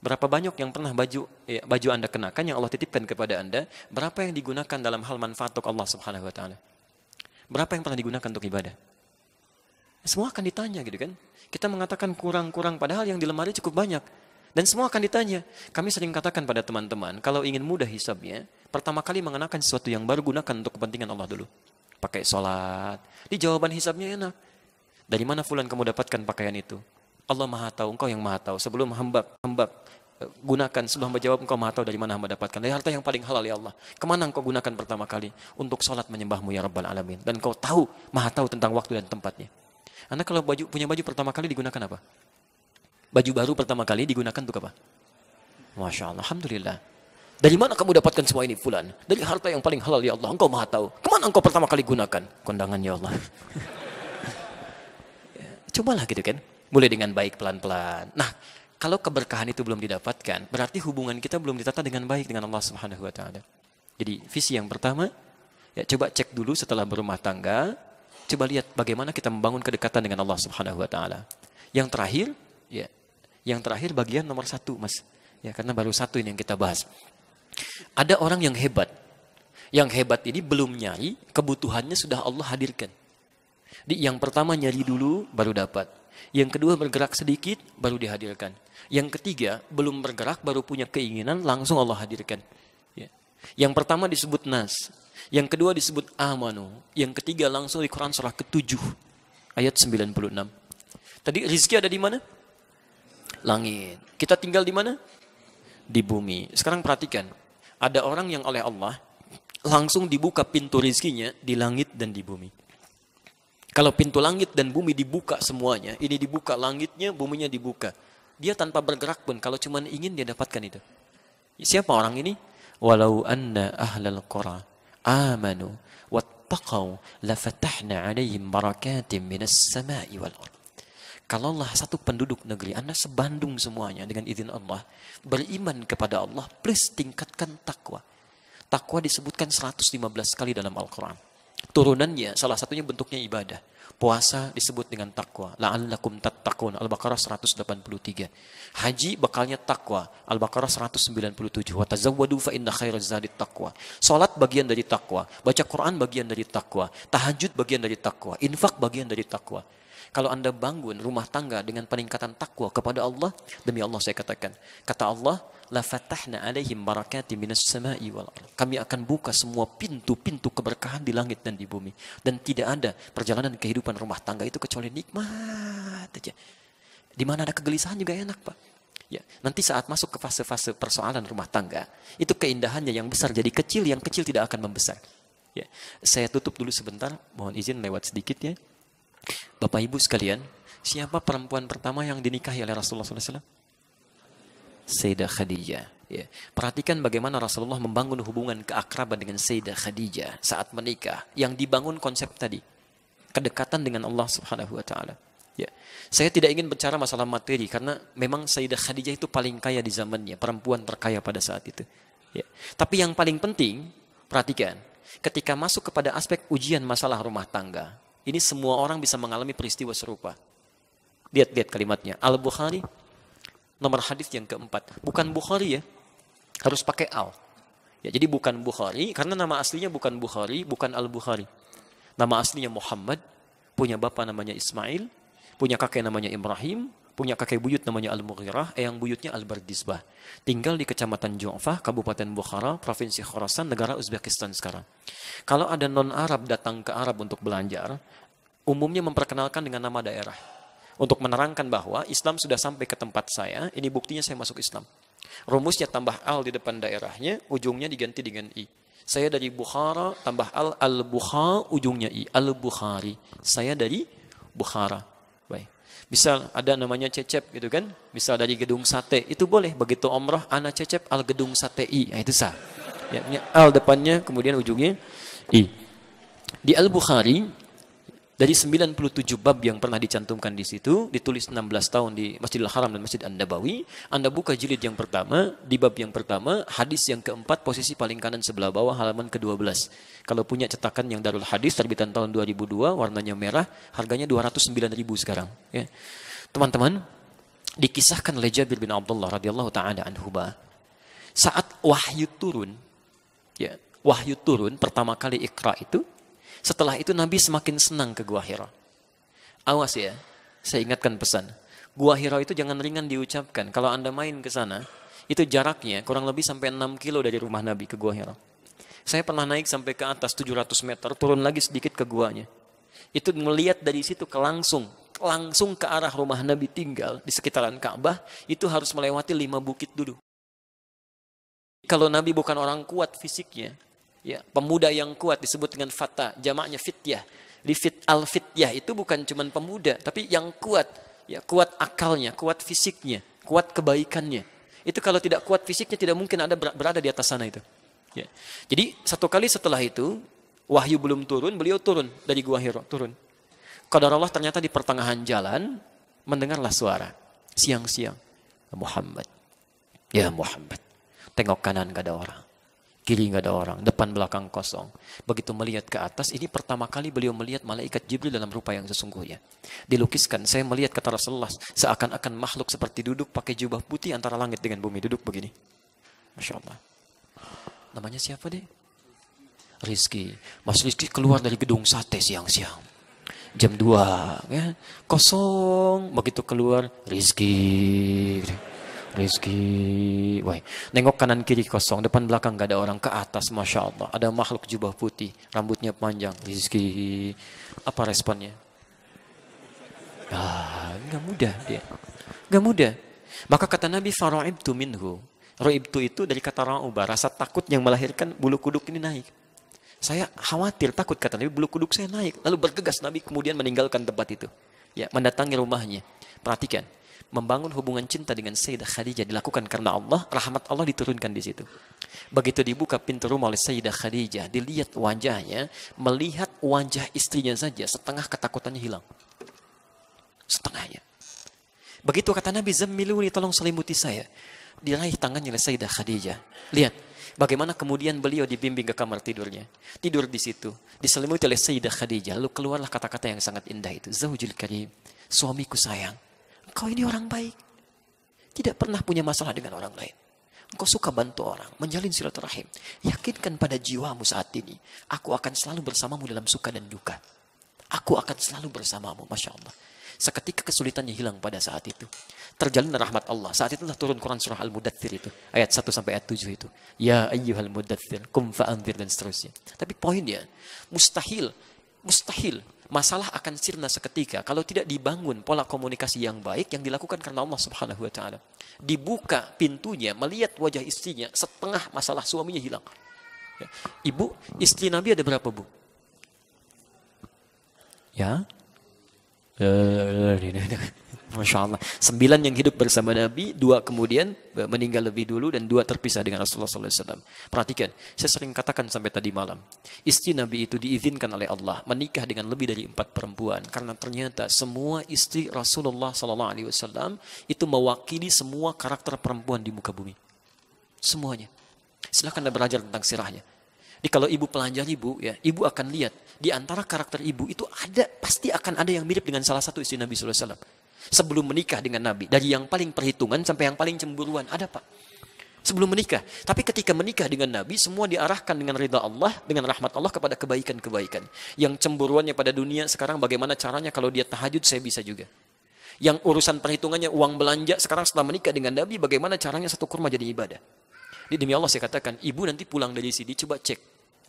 Berapa banyak yang pernah baju Anda kenakan yang Allah titipkan kepada Anda, berapa yang digunakan dalam hal manfaat untuk Allah Subhanahu Wa Taala? Berapa yang pernah digunakan untuk ibadah? Semua akan ditanya gitu kan. Kita mengatakan kurang-kurang, padahal yang di lemari cukup banyak. Dan semua akan ditanya. Kami sering katakan pada teman-teman, kalau ingin mudah hisabnya, pertama kali mengenakan sesuatu yang baru, gunakan untuk kepentingan Allah dulu. Pakai sholat. Di jawaban hisabnya enak. Dari mana fulan kamu dapatkan pakaian itu? Allah Maha Tahu, Engkau yang Maha Tahu. Sebelum hamba gunakan, sebelum hamba jawab, Engkau Maha Tahu dari mana hamba dapatkan. Dari harta yang paling halal ya Allah. Kemana Engkau gunakan pertama kali? Untuk sholat menyembahmu ya Rabbal Alamin. Dan Engkau tahu, Maha Tahu tentang waktu dan tempatnya. Anda kalau punya baju pertama kali digunakan apa? Baju baru pertama kali digunakan untuk apa? Masya Allah, Alhamdulillah. Dari mana kamu dapatkan semua ini fulan? Dari harta yang paling halal ya Allah. Engkau Maha Tahu. Kemana Engkau pertama kali gunakan? Kondangan ya Allah. Cobalah gitu kan. Mulai dengan baik pelan-pelan. Nah, kalau keberkahan itu belum didapatkan, berarti hubungan kita belum ditata dengan baik dengan Allah Subhanahu Wa Taala. Jadi visi yang pertama, ya coba cek dulu setelah berumah tangga, coba lihat bagaimana kita membangun kedekatan dengan Allah Subhanahu Wa Taala. Yang terakhir bagian nomor 1, Mas. Ya, karena baru 1 ini yang kita bahas. Ada orang yang hebat. Yang hebat ini belum nyari, kebutuhannya sudah Allah hadirkan. Yang pertama nyari dulu, baru dapat. Yang kedua bergerak sedikit, baru dihadirkan. Yang ketiga belum bergerak, baru punya keinginan, langsung Allah hadirkan. Ya. Yang pertama disebut nas. Yang kedua disebut amanu. Yang ketiga langsung di Quran surah ke-7 ayat 96. Tadi rizki ada di mana? Langit. Kita tinggal di mana? Di bumi. Sekarang perhatikan. Ada orang yang oleh Allah langsung dibuka pintu rizkinya di langit dan di bumi. Kalau pintu langit dan bumi dibuka semuanya, ini dibuka langitnya, buminya dibuka. Dia tanpa bergerak pun, kalau cuma ingin dia dapatkan itu. Siapa orang ini? Walau anna ahlal qura amanu wattaqau lafatahna alaihim barakatim minas sama'i wal ardh. Kalaulah satu penduduk negeri, Anda sebandung semuanya dengan izin Allah, beriman kepada Allah, please tingkatkan takwa. Takwa disebutkan 115 kali dalam Al-Quran. Turunannya, salah satunya bentuknya ibadah. Puasa disebut dengan takwa. La'allakum tattaqun. Al-Baqarah 183. Haji bekalnya takwa. Al-Baqarah 197. Wa tazawwadu fa inna khairaz zadit taqwa. Salat bagian dari takwa. Baca Quran bagian dari takwa. Tahajud bagian dari takwa. Infak bagian dari takwa. Kalau Anda bangun rumah tangga dengan peningkatan takwa kepada Allah, demi Allah saya katakan, kata Allah, la fatahna alaihim barakatim minas sama'i wal ardh. Kami akan buka semua pintu-pintu keberkahan di langit dan di bumi, dan tidak ada perjalanan kehidupan rumah tangga itu kecuali nikmat aja. Di mana ada kegelisahan juga enak, Pak. Ya, nanti saat masuk ke fase-fase persoalan rumah tangga, itu keindahannya yang besar jadi kecil, yang kecil tidak akan membesar. Ya, saya tutup dulu sebentar, mohon izin lewat sedikit ya. Bapak Ibu sekalian, siapa perempuan pertama yang dinikahi oleh Rasulullah SAW? Sayyidah Khadijah. Ya. Perhatikan bagaimana Rasulullah membangun hubungan keakraban dengan Sayyidah Khadijah saat menikah. Yang dibangun konsep tadi, kedekatan dengan Allah Subhanahu Wa Taala. Ya. Saya tidak ingin bicara masalah materi karena memang Sayyidah Khadijah itu paling kaya di zamannya, perempuan terkaya pada saat itu. Ya. Tapi yang paling penting, perhatikan, ketika masuk kepada aspek ujian masalah rumah tangga. Ini semua orang bisa mengalami peristiwa serupa. Lihat kalimatnya. Al-Bukhari, nomor hadis yang keempat. Bukan Bukhari ya, harus pakai al. Ya, jadi bukan Bukhari, karena nama aslinya bukan Bukhari, bukan Al-Bukhari. Nama aslinya Muhammad, punya bapak namanya Ismail, punya kakek namanya Ibrahim, punya kakek buyut namanya Al-Mughirah, eyang buyutnya Al-Bardisbah. Tinggal di Kecamatan Ju'fah, Kabupaten Bukhara, Provinsi Khorasan, negara Uzbekistan sekarang. Kalau ada non-Arab datang ke Arab untuk belajar, umumnya memperkenalkan dengan nama daerah. Untuk menerangkan bahwa Islam sudah sampai ke tempat saya, ini buktinya saya masuk Islam. Rumusnya tambah al di depan daerahnya, ujungnya diganti dengan i. Saya dari Bukhara, tambah al-Bukhara, ujungnya i. Al-Bukhari. Saya dari Bukhara. Baik. Misal ada namanya Cecep gitu kan, misal dari Gedung Sate, itu boleh. Begitu umrah, ana Cecep al Gedung Sate i. Nah, itu sah. Ya, al depannya, kemudian ujungnya i. Di Al-Bukhari, dari 97 bab yang pernah dicantumkan di situ, ditulis 16 tahun di Masjidil Haram dan Masjid An-Nabawi. Anda buka jilid yang pertama, di bab yang pertama, hadis yang keempat, posisi paling kanan sebelah bawah, halaman ke-12. Kalau punya cetakan yang Darul Hadis, terbitan tahun 2002, warnanya merah, harganya 209.000 sekarang. Ya. Teman-teman, dikisahkan oleh Jabir bin Abdullah radhiyallahu ta'ala anhuma, saat wahyu turun, ya, wahyu turun pertama kali Iqra itu, setelah itu Nabi semakin senang ke Gua Hira. Awas ya, saya ingatkan pesan. Gua Hira itu jangan ringan diucapkan. Kalau Anda main ke sana, itu jaraknya kurang lebih sampai 6 kilo dari rumah Nabi ke Gua Hira. Saya pernah naik sampai ke atas 700 meter, turun lagi sedikit ke guanya. Itu melihat dari situ langsung ke arah rumah Nabi tinggal di sekitaran Ka'bah, itu harus melewati 5 bukit dulu. Kalau Nabi bukan orang kuat fisiknya, ya, pemuda yang kuat disebut dengan fata, jamaknya fityah. Al-fityah itu bukan cuma pemuda, tapi yang kuat, ya, kuat akalnya, kuat fisiknya, kuat kebaikannya. Itu kalau tidak kuat fisiknya tidak mungkin ada berada di atas sana itu. Ya. Jadi satu kali setelah itu wahyu belum turun, beliau turun dari Gua Hira, turun. Qadarullah ternyata di pertengahan jalan mendengarlah suara siang-siang, Muhammad, ya Muhammad. Tengok kanan gak ada orang, kiri nggak ada orang, depan belakang kosong. Begitu melihat ke atas, ini pertama kali beliau melihat malaikat Jibril dalam rupa yang sesungguhnya. Dilukiskan, saya melihat kata Rasulullah, seakan-akan makhluk seperti duduk pakai jubah putih antara langit dengan bumi, duduk begini. Masya Allah. Namanya siapa deh? Rizki. Mas Rizki keluar dari gedung sate siang-siang. Jam 2, ya, kosong. Begitu keluar, Rizki. Wah, nengok kanan kiri kosong, depan belakang gak ada orang, ke atas Masya Allah ada makhluk jubah putih, rambutnya panjang, Rizki. Apa responnya? Gak mudah dia, gak mudah. Maka kata Nabi, fara'ibtu minhu. Ra'ibtu itu dari kata ra'uba, rasa takut yang melahirkan bulu kuduk ini naik. Saya khawatir, takut, kata Nabi, bulu kuduk saya naik. Lalu bergegas Nabi kemudian meninggalkan tempat itu. Ya, mendatangi rumahnya. Perhatikan, membangun hubungan cinta dengan Sayyidah Khadijah dilakukan karena Allah, rahmat Allah diturunkan di situ. Begitu dibuka pintu rumah oleh Sayyidah Khadijah, dilihat wajahnya, melihat wajah istrinya saja, setengah ketakutannya hilang. Setengahnya. Begitu kata Nabi, zammiluni, tolong selimuti saya. Diraih tangannya oleh Sayyidah Khadijah. Lihat bagaimana kemudian beliau dibimbing ke kamar tidurnya. Tidur di situ, diselimuti oleh Sayyidah Khadijah. Lalu keluarlah kata-kata yang sangat indah itu. Zaujul karim, suamiku sayang, engkau ini orang baik. Tidak pernah punya masalah dengan orang lain. Engkau suka bantu orang, menjalin silaturahim. Yakinkan pada jiwamu saat ini, aku akan selalu bersamamu dalam suka dan duka. Aku akan selalu bersamamu, Masya Allah. Seketika kesulitannya hilang pada saat itu. Terjalin rahmat Allah. Saat itulah turun Quran surah Al-Mudaththir itu. Ayat 1 sampai ayat 7 itu. Ya ayyuhal mudaththir, kum fa'anzir, dan seterusnya. Tapi poinnya, mustahil masalah akan sirna seketika kalau tidak dibangun pola komunikasi yang baik yang dilakukan karena Allah Subhanahu wa taala. Dibuka pintunya, melihat wajah istrinya, setengah masalah suaminya hilang. Ya. Ibu, istri Nabi ada berapa, Bu? Ya. Masya Allah. 9 yang hidup bersama Nabi, 2 kemudian meninggal lebih dulu, dan 2 terpisah dengan Rasulullah SAW. Perhatikan, saya sering katakan sampai tadi malam, istri Nabi itu diizinkan oleh Allah menikah dengan lebih dari 4 perempuan, karena ternyata semua istri Rasulullah SAW itu mewakili semua karakter perempuan di muka bumi. Semuanya. Silahkan Anda belajar tentang sirahnya. Jadi kalau ibu pelajari, Bu, ya, ibu akan lihat di antara karakter ibu itu pasti akan ada yang mirip dengan salah satu istri Nabi SAW. Sebelum menikah dengan Nabi, dari yang paling perhitungan sampai yang paling cemburuan, ada, Pak. Sebelum menikah. Tapi ketika menikah dengan Nabi, semua diarahkan dengan ridha Allah, dengan rahmat Allah kepada kebaikan-kebaikan. Yang cemburuannya pada dunia sekarang, bagaimana caranya kalau dia tahajud, saya bisa juga. Yang urusan perhitungannya uang belanja, sekarang setelah menikah dengan Nabi, bagaimana caranya satu kurma jadi ibadah. Demi Allah saya katakan, ibu nanti pulang dari sini, coba cek.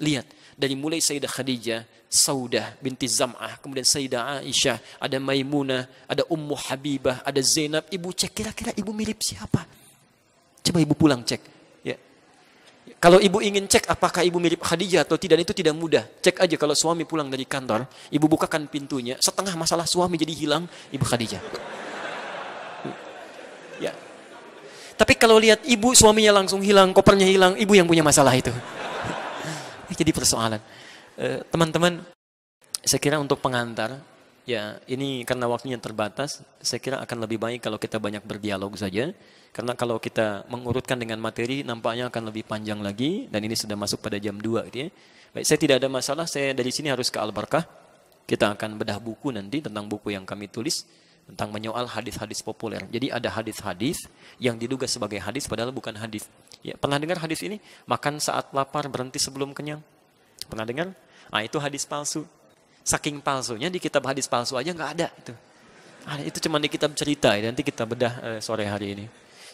Lihat, dari mulai Sayyidah Khadijah, Saudah binti Zam'ah, kemudian Sayyidah Aisyah, ada Maimunah, ada Ummu Habibah, ada Zainab. Ibu cek, kira-kira ibu mirip siapa? Coba ibu pulang cek. Ya. Kalau ibu ingin cek apakah ibu mirip Khadijah atau tidak, itu tidak mudah. Cek aja kalau suami pulang dari kantor, ibu bukakan pintunya, setengah masalah suami jadi hilang, ibu Khadijah. Ya. Tapi kalau lihat ibu, suaminya langsung hilang, kopernya hilang, ibu yang punya masalah itu. Jadi persoalan. Teman-teman, saya kira untuk pengantar, ya ini karena waktunya terbatas, saya kira akan lebih baik kalau kita banyak berdialog saja. Karena kalau kita mengurutkan dengan materi, nampaknya akan lebih panjang lagi, dan ini sudah masuk pada jam 2. Gitu ya. Baik, saya tidak ada masalah, saya dari sini harus ke Al-Barkah. Kita akan bedah buku nanti tentang buku yang kami tulis, tentang menyoal hadis-hadis populer. Jadi ada hadis-hadis yang diduga sebagai hadis padahal bukan hadis. Ya, pernah dengar hadis ini? Makan saat lapar, berhenti sebelum kenyang. Pernah dengar? Nah, itu hadis palsu. Saking palsunya di kitab hadis palsu aja nggak ada itu. Itu cuma di kitab cerita. Ya. Nanti kita bedah sore hari ini.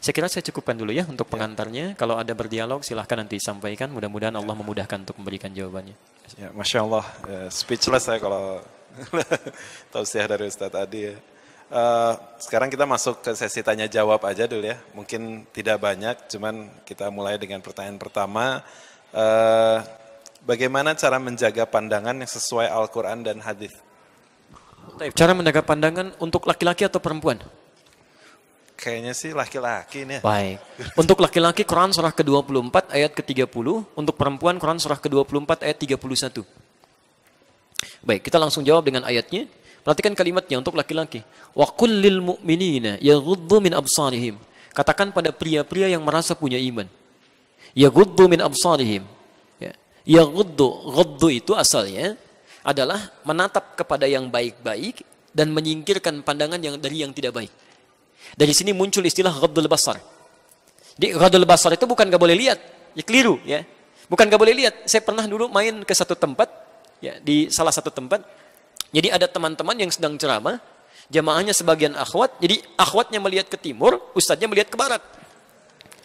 Saya kira saya cukupkan dulu ya untuk pengantarnya. Kalau ada berdialog silahkan nanti sampaikan. Mudah-mudahan Allah memudahkan untuk memberikan jawabannya. Ya, Masya Allah, speechless saya kalau tausiah dari Ustadz Adi ya. Sekarang kita masuk ke sesi tanya jawab aja dulu ya. Mungkin tidak banyak, cuman kita mulai dengan pertanyaan pertama. Bagaimana cara menjaga pandangan yang sesuai Al-Quran dan hadis? Cara menjaga pandangan untuk laki-laki atau perempuan? Kayaknya sih laki-laki nih. Baik. Untuk laki-laki Quran surah ke-24 ayat ke-30. Untuk perempuan Quran surah ke-24 ayat 31. Baik, kita langsung jawab dengan ayatnya. Perhatikan kalimatnya untuk laki-laki. Wa qul lil mu'minina yaghuddu min absarihim. Katakan pada pria-pria yang merasa punya iman. Yaghuddu min absarihim. Ya. Yaghuddu itu asalnya adalah menatap kepada yang baik-baik dan menyingkirkan pandangan dari yang tidak baik. Dari sini muncul istilah ghaddul basar. Di ghaddul basar itu bukan enggak boleh lihat, ya keliru ya. Bukan nggak boleh lihat. Saya pernah dulu main ke satu tempat, ya, di salah satu tempat. Jadi ada teman-teman yang sedang ceramah, jamaahnya sebagian akhwat, jadi akhwatnya melihat ke timur, ustadznya melihat ke barat.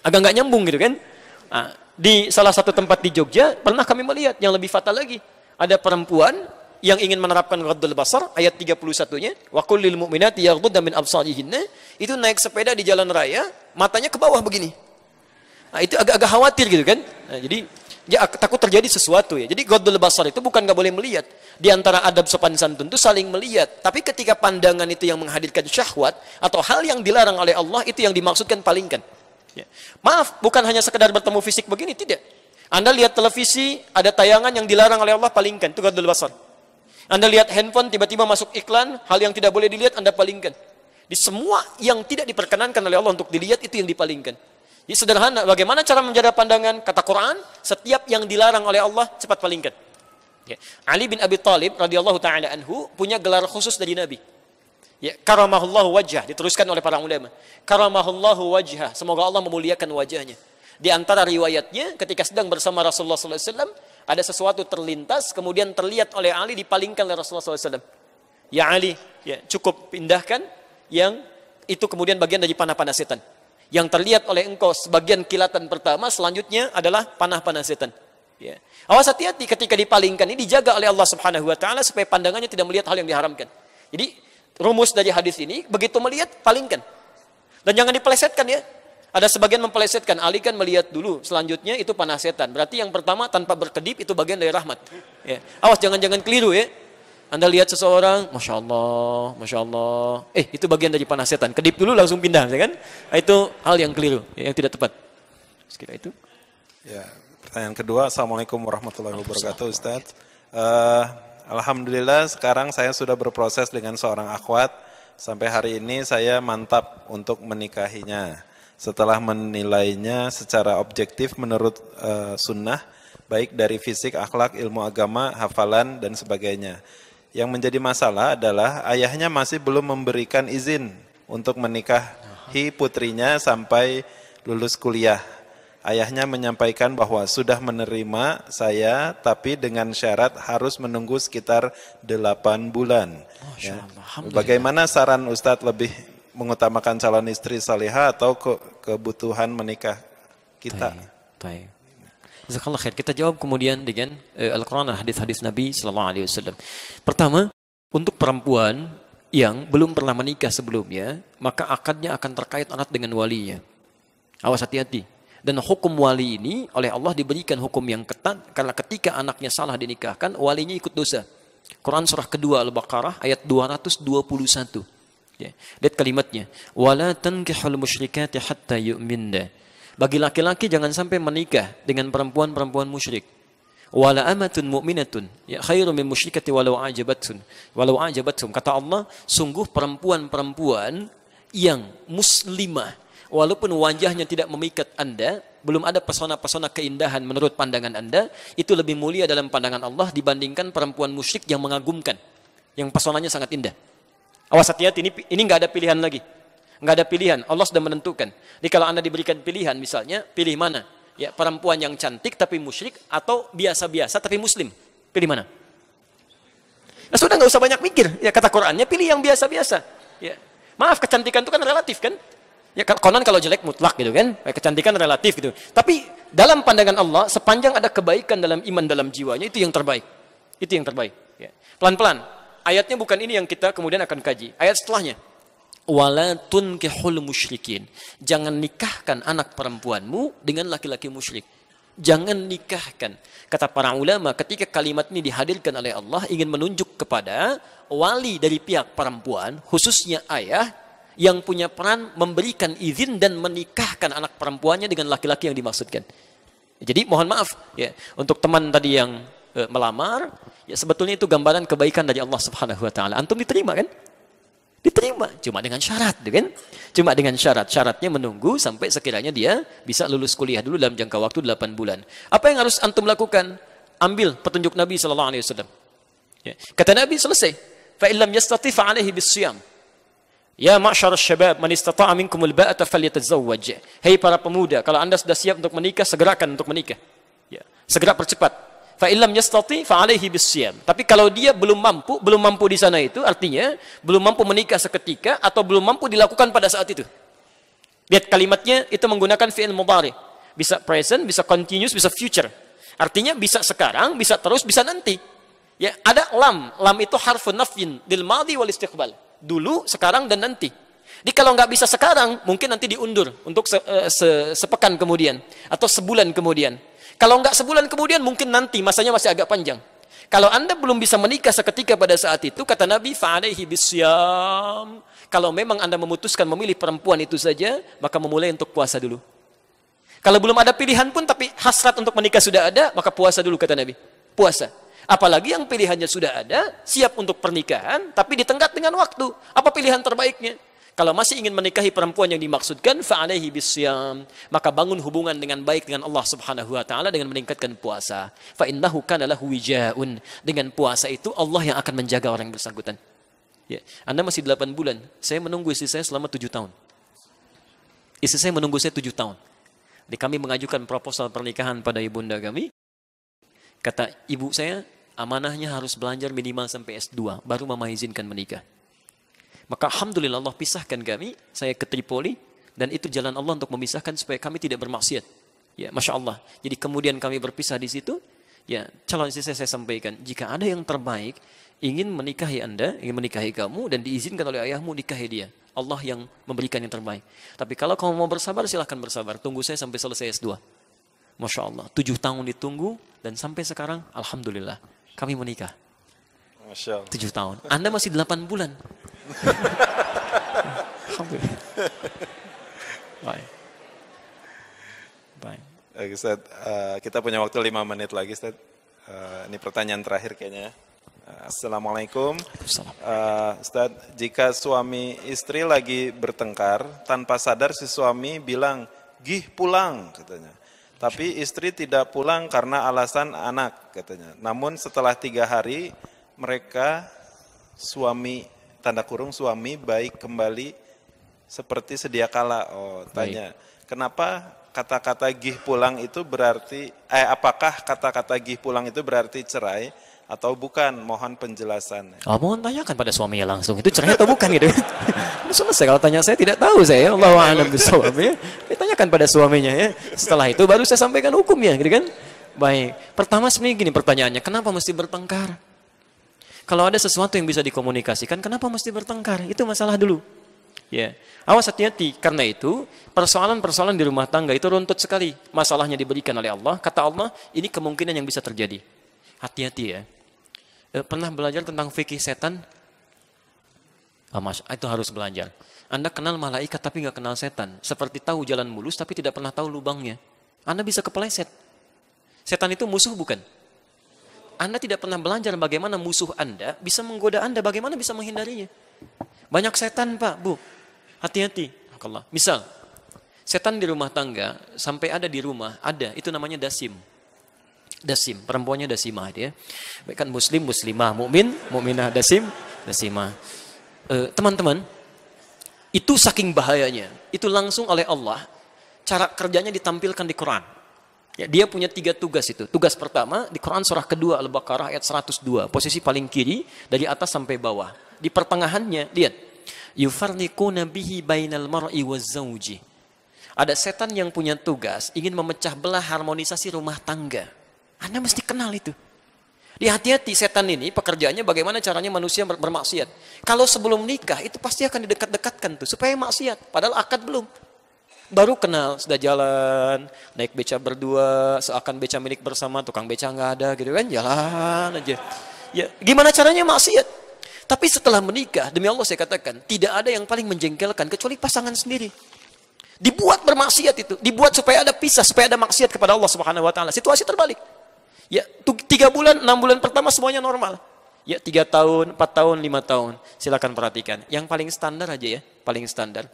Agak nggak nyambung gitu kan. Nah, di salah satu tempat di Jogja, pernah kami melihat yang lebih fatal lagi. Ada perempuan yang ingin menerapkan ghaddul basar, ayat 31-nya, wa qul lil mu'minati yaghdudna min absarihinna, itu naik sepeda di jalan raya, matanya ke bawah begini. Nah, itu agak-agak khawatir gitu kan. Nah, jadi ya, takut terjadi sesuatu ya. Jadi ghaddul basar itu bukan nggak boleh melihat. Di antara adab sopan santun itu saling melihat. Tapi ketika pandangan itu yang menghadirkan syahwat atau hal yang dilarang oleh Allah, itu yang dimaksudkan palingkan. Ya. Maaf, bukan hanya sekedar bertemu fisik begini, tidak. Anda lihat televisi, ada tayangan yang dilarang oleh Allah, palingkan. Itu ghaddul basar. Anda lihat handphone, tiba-tiba masuk iklan, hal yang tidak boleh dilihat, Anda palingkan. Di semua yang tidak diperkenankan oleh Allah untuk dilihat, itu yang dipalingkan. Jadi sederhana, bagaimana cara menjaga pandangan? Kata Quran, setiap yang dilarang oleh Allah, cepat palingkan. Ya. Ali bin Abi Thalib radhiyallahu ta'ala anhu punya gelar khusus dari Nabi. Ya, karamahullahu wajhah, diteruskan oleh para ulama. Karamahullahu wajhah, semoga Allah memuliakan wajahnya. Di antara riwayatnya, ketika sedang bersama Rasulullah SAW, ada sesuatu terlintas, kemudian terlihat oleh Ali, dipalingkan oleh Rasulullah SAW. Ya Ali, ya, cukup pindahkan, yang itu kemudian bagian dari panah-panah setan. Yang terlihat oleh engkau sebagian kilatan pertama, selanjutnya adalah panah-panah setan. Ya. Awas, hati-hati ketika dipalingkan, ini dijaga oleh Allah Subhanahu Wa Taala supaya pandangannya tidak melihat hal yang diharamkan. Jadi rumus dari hadis ini, begitu melihat, palingkan. Dan jangan dipelesetkan ya. Ada sebagian mempelesetkan, Ali kan melihat dulu, selanjutnya itu panah setan. Berarti yang pertama tanpa berkedip itu bagian dari rahmat. Ya. Awas, jangan-jangan keliru ya. Anda lihat seseorang, Masya Allah, itu bagian dari panah setan. Kedip dulu langsung pindah, ya kan? Itu hal yang keliru, ya, yang tidak tepat. Sekira itu. Ya, pertanyaan kedua, Assalamualaikum warahmatullahi wabarakatuh, Ustaz. Alhamdulillah sekarang saya sudah berproses dengan seorang akhwat. Sampai hari ini saya mantap untuk menikahinya. Setelah menilainya secara objektif menurut sunnah, baik dari fisik, akhlak, ilmu agama, hafalan, dan sebagainya. Yang menjadi masalah adalah ayahnya masih belum memberikan izin untuk menikahi putrinya sampai lulus kuliah. Ayahnya menyampaikan bahwa sudah menerima saya, tapi dengan syarat harus menunggu sekitar 8 bulan. Ya. Bagaimana saran Ustadz, lebih mengutamakan calon istri salihah atau kebutuhan menikah kita? Baik. Jazakallah khair. Kita jawab kemudian dengan Al-Quran dan hadis-hadis Nabi Sallallahu Alaihi Wasallam. Pertama, untuk perempuan yang belum pernah menikah sebelumnya, maka akadnya akan terkait erat dengan walinya. Awas, hati-hati. Dan hukum wali ini oleh Allah diberikan hukum yang ketat, karena ketika anaknya salah dinikahkan, walinya ikut dosa. Quran surah kedua Al-Baqarah ayat 221. Ya. Lihat kalimatnya, wala tankihul musyrikati hatta yu'minna. Bagi laki-laki jangan sampai menikah dengan perempuan-perempuan musyrik. Wala amatun mu'minatun ya khairum min musyrikati walau ajabatum. Kata Allah, sungguh perempuan-perempuan yang muslimah, walaupun wajahnya tidak memikat Anda, belum ada pesona-pesona keindahan menurut pandangan Anda, itu lebih mulia dalam pandangan Allah dibandingkan perempuan musyrik yang mengagumkan, yang pesonanya sangat indah. Awas, hati-hati, ini nggak ada pilihan lagi. Nggak ada pilihan, Allah sudah menentukan. Jadi kalau Anda diberikan pilihan, misalnya, pilih mana? Ya, perempuan yang cantik tapi musyrik, atau biasa-biasa tapi muslim. Pilih mana? Nah, sudah nggak usah banyak mikir. Ya, kata Qurannya, pilih yang biasa-biasa. Ya. Maaf, kecantikan itu kan relatif kan? Ya, konon kalau jelek mutlak gitu kan? Kecantikan relatif gitu. Tapi dalam pandangan Allah, sepanjang ada kebaikan dalam iman, dalam jiwanya, itu yang terbaik. Itu yang terbaik. Ya. Pelan-pelan. Ayatnya bukan ini yang kita kemudian akan kaji. Ayat setelahnya. Wala tunkihul musyrikin. Jangan nikahkan anak perempuanmu dengan laki-laki musyrik. Jangan nikahkan. Kata para ulama, ketika kalimat ini dihadirkan oleh Allah, ingin menunjuk kepada wali dari pihak perempuan, khususnya ayah, yang punya peran memberikan izin dan menikahkan anak perempuannya dengan laki-laki yang dimaksudkan. Jadi mohon maaf ya, untuk teman tadi yang melamar, ya sebetulnya itu gambaran kebaikan dari Allah Subhanahu Wa Taala. Antum diterima kan? Diterima, cuma dengan syarat, kan? Cuma dengan syarat. Syaratnya menunggu sampai sekiranya dia bisa lulus kuliah dulu dalam jangka waktu 8 bulan. Apa yang harus antum lakukan? Ambil petunjuk Nabi Sallallahu Alaihi Wasallam. Ya. Kata Nabi, selesai. Fa illam yastati fa alaihi bisyam. Ya ma'syar syabab, man istata'a minkumul ba'ata falyatazawwaj. Hei para pemuda, kalau Anda sudah siap untuk menikah, segerakan untuk menikah. Ya. Segera percepat. Fa illam yastati fa alaihi bisyam. Tapi kalau dia belum mampu di sana itu artinya belum mampu menikah seketika atau belum mampu dilakukan pada saat itu. Lihat kalimatnya itu menggunakan fi'il mudhari. Bisa present, bisa continuous, bisa future. Artinya bisa sekarang, bisa terus, bisa nanti. Ya, ada lam. Lam itu harfun nafyin lil madhi wal istiqbal. Dulu, sekarang dan nanti. Jadi kalau nggak bisa sekarang, mungkin nanti diundur untuk sepekan kemudian atau sebulan kemudian. Kalau nggak sebulan kemudian, mungkin nanti, masanya masih agak panjang. Kalau Anda belum bisa menikah seketika pada saat itu, kata Nabi, fa'alaihi bisyam. Kalau memang Anda memutuskan memilih perempuan itu saja, maka memulai untuk puasa dulu. Kalau belum ada pilihan pun, tapi hasrat untuk menikah sudah ada, maka puasa dulu, kata Nabi. Puasa. Apalagi yang pilihannya sudah ada, siap untuk pernikahan, tapi ditenggat dengan waktu. Apa pilihan terbaiknya? Kalau masih ingin menikahi perempuan yang dimaksudkan, fa'alaihi bisyam, maka bangun hubungan dengan baik dengan Allah Subhanahu wa taala dengan meningkatkan puasa. Fa innahu kana lahu wijaun. Dengan puasa itu Allah yang akan menjaga orang yang bersangkutan. Ya, Anda masih 8 bulan. Saya menunggu istri saya selama 7 tahun. Istri saya menunggu saya 7 tahun. Jadi kami mengajukan proposal pernikahan pada ibunda kami. Kata ibu saya, amanahnya harus belajar minimal sampai S2, baru mama izinkan menikah. Maka alhamdulillah Allah pisahkan kami, saya ke Tripoli, dan itu jalan Allah untuk memisahkan supaya kami tidak bermaksiat. Ya, Masya Allah. Jadi kemudian kami berpisah di situ, ya calon istri saya sampaikan, jika ada yang terbaik, ingin menikahi Anda, ingin menikahi kamu, dan diizinkan oleh ayahmu nikahi dia. Allah yang memberikan yang terbaik. Tapi kalau kamu mau bersabar, silahkan bersabar. Tunggu saya sampai selesai S2. Masya Allah. 7 tahun ditunggu, dan sampai sekarang, alhamdulillah, kami menikah. Masya Allah. 7 tahun. Anda masih 8 bulan. Alhamdulillah. Baik. Baik. Oke, Ustaz, kita punya waktu 5 menit lagi, Ustaz. Ini pertanyaan terakhir kayaknya. Assalamualaikum. Ustaz, jika suami istri lagi bertengkar, tanpa sadar si suami bilang, "Gih pulang," katanya. Tapi istri tidak pulang karena alasan anak, katanya. Namun setelah 3 hari, mereka suami, tanda kurung suami baik kembali seperti sedia kala. Oh, tanya, kenapa kata-kata gih pulang itu berarti, apakah kata-kata gih pulang itu berarti cerai atau bukan? Mohon penjelasan. Oh, mohon tanyakan pada suaminya langsung, itu cerai atau bukan gitu. Selesai, kalau tanya saya tidak tahu saya, Allahu a'lam bishawab ya. Ditanyakan pada suaminya ya. Setelah itu baru saya sampaikan hukumnya, gitu kan? Baik. Pertama sebenarnya gini pertanyaannya, kenapa mesti bertengkar? Kalau ada sesuatu yang bisa dikomunikasikan, kenapa mesti bertengkar? Itu masalah dulu. Ya, awas hati-hati. Karena itu, persoalan-persoalan di rumah tangga itu runtut sekali. Masalahnya diberikan oleh Allah. Kata Allah, ini kemungkinan yang bisa terjadi. Hati-hati ya. Pernah belajar tentang fikih setan? Itu harus belajar. Anda kenal malaikat tapi nggak kenal setan. Seperti tahu jalan mulus tapi tidak pernah tahu lubangnya. Anda bisa kepeleset. Setan itu musuh bukan? Anda tidak pernah belajar bagaimana musuh Anda bisa menggoda Anda, bagaimana bisa menghindarinya. Banyak setan Pak, Bu. Hati-hati. Misal, setan di rumah tangga, sampai ada di rumah, ada, itu namanya dasim. Dasim, perempuannya dasimah dia. Kan muslim, muslimah, mukmin, mukminah, dasim, dasimah. Teman-teman, itu saking bahayanya. Itu langsung oleh Allah, cara kerjanya ditampilkan di Quran. Ya, dia punya 3 tugas itu. Tugas pertama di Quran surah kedua Al-Baqarah ayat 102, posisi paling kiri dari atas sampai bawah. Di pertengahannya lihat, yufarriquna bihi bainal mar'i waz-zauji. Ada setan yang punya tugas ingin memecah belah harmonisasi rumah tangga. Anda mesti kenal itu. Hati-hati, setan ini pekerjaannya bagaimana caranya manusia bermaksiat. Kalau sebelum nikah itu pasti akan didekat-dekatkan tuh supaya maksiat, padahal akad belum. Baru kenal, sudah jalan, naik beca berdua, seakan beca milik bersama, tukang beca nggak ada gitu kan, jalan aja. Ya, gimana caranya maksiat? Tapi setelah menikah, demi Allah saya katakan, tidak ada yang paling menjengkelkan kecuali pasangan sendiri. Dibuat bermaksiat itu, dibuat supaya ada pisah, supaya ada maksiat kepada Allah Subhanahu wa taala. Situasi terbalik. Ya, 3 bulan, 6 bulan pertama semuanya normal. Ya, 3 tahun, 4 tahun, 5 tahun. Silakan perhatikan. Yang paling standar aja ya, paling standar.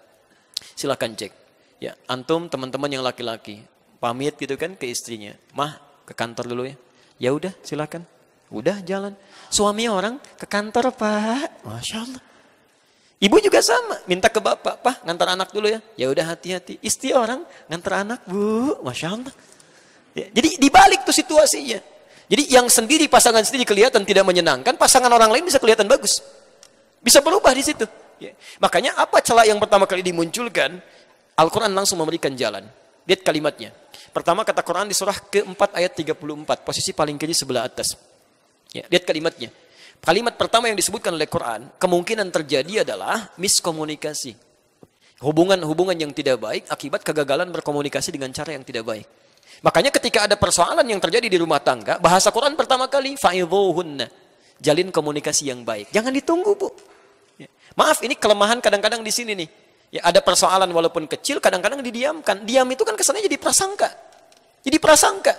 Silakan cek. Ya, antum teman-teman yang laki-laki pamit gitu kan ke istrinya, "Mah, ke kantor dulu ya." Ya udah, silakan. Udah jalan. Suami orang ke kantor, Pak. Masya Allah. Ibu juga sama, minta ke bapak, "Pak, ngantar anak dulu ya." Ya udah, hati-hati. Istri orang ngantar anak, Bu. Masya Allah. Ya, jadi dibalik tuh situasinya. Jadi yang sendiri, pasangan sendiri kelihatan tidak menyenangkan, pasangan orang lain bisa kelihatan bagus. Bisa berubah di situ. Ya. Makanya apa celah yang pertama kali dimunculkan? Al-Quran langsung memberikan jalan. Lihat kalimatnya. Pertama kata Quran di surah keempat ayat 34. Posisi paling kiri sebelah atas. Ya, lihat kalimatnya. Kalimat pertama yang disebutkan oleh Quran, kemungkinan terjadi adalah miskomunikasi. Hubungan-hubungan yang tidak baik akibat kegagalan berkomunikasi dengan cara yang tidak baik. Makanya ketika ada persoalan yang terjadi di rumah tangga, bahasa Quran pertama kali, fa'idhuhunna. Jalin komunikasi yang baik. Jangan ditunggu, Bu. Ya. Maaf, ini kelemahan kadang-kadang di sini nih. Ya, ada persoalan walaupun kecil, kadang-kadang didiamkan. Diam itu kan kesannya jadi prasangka. Jadi prasangka.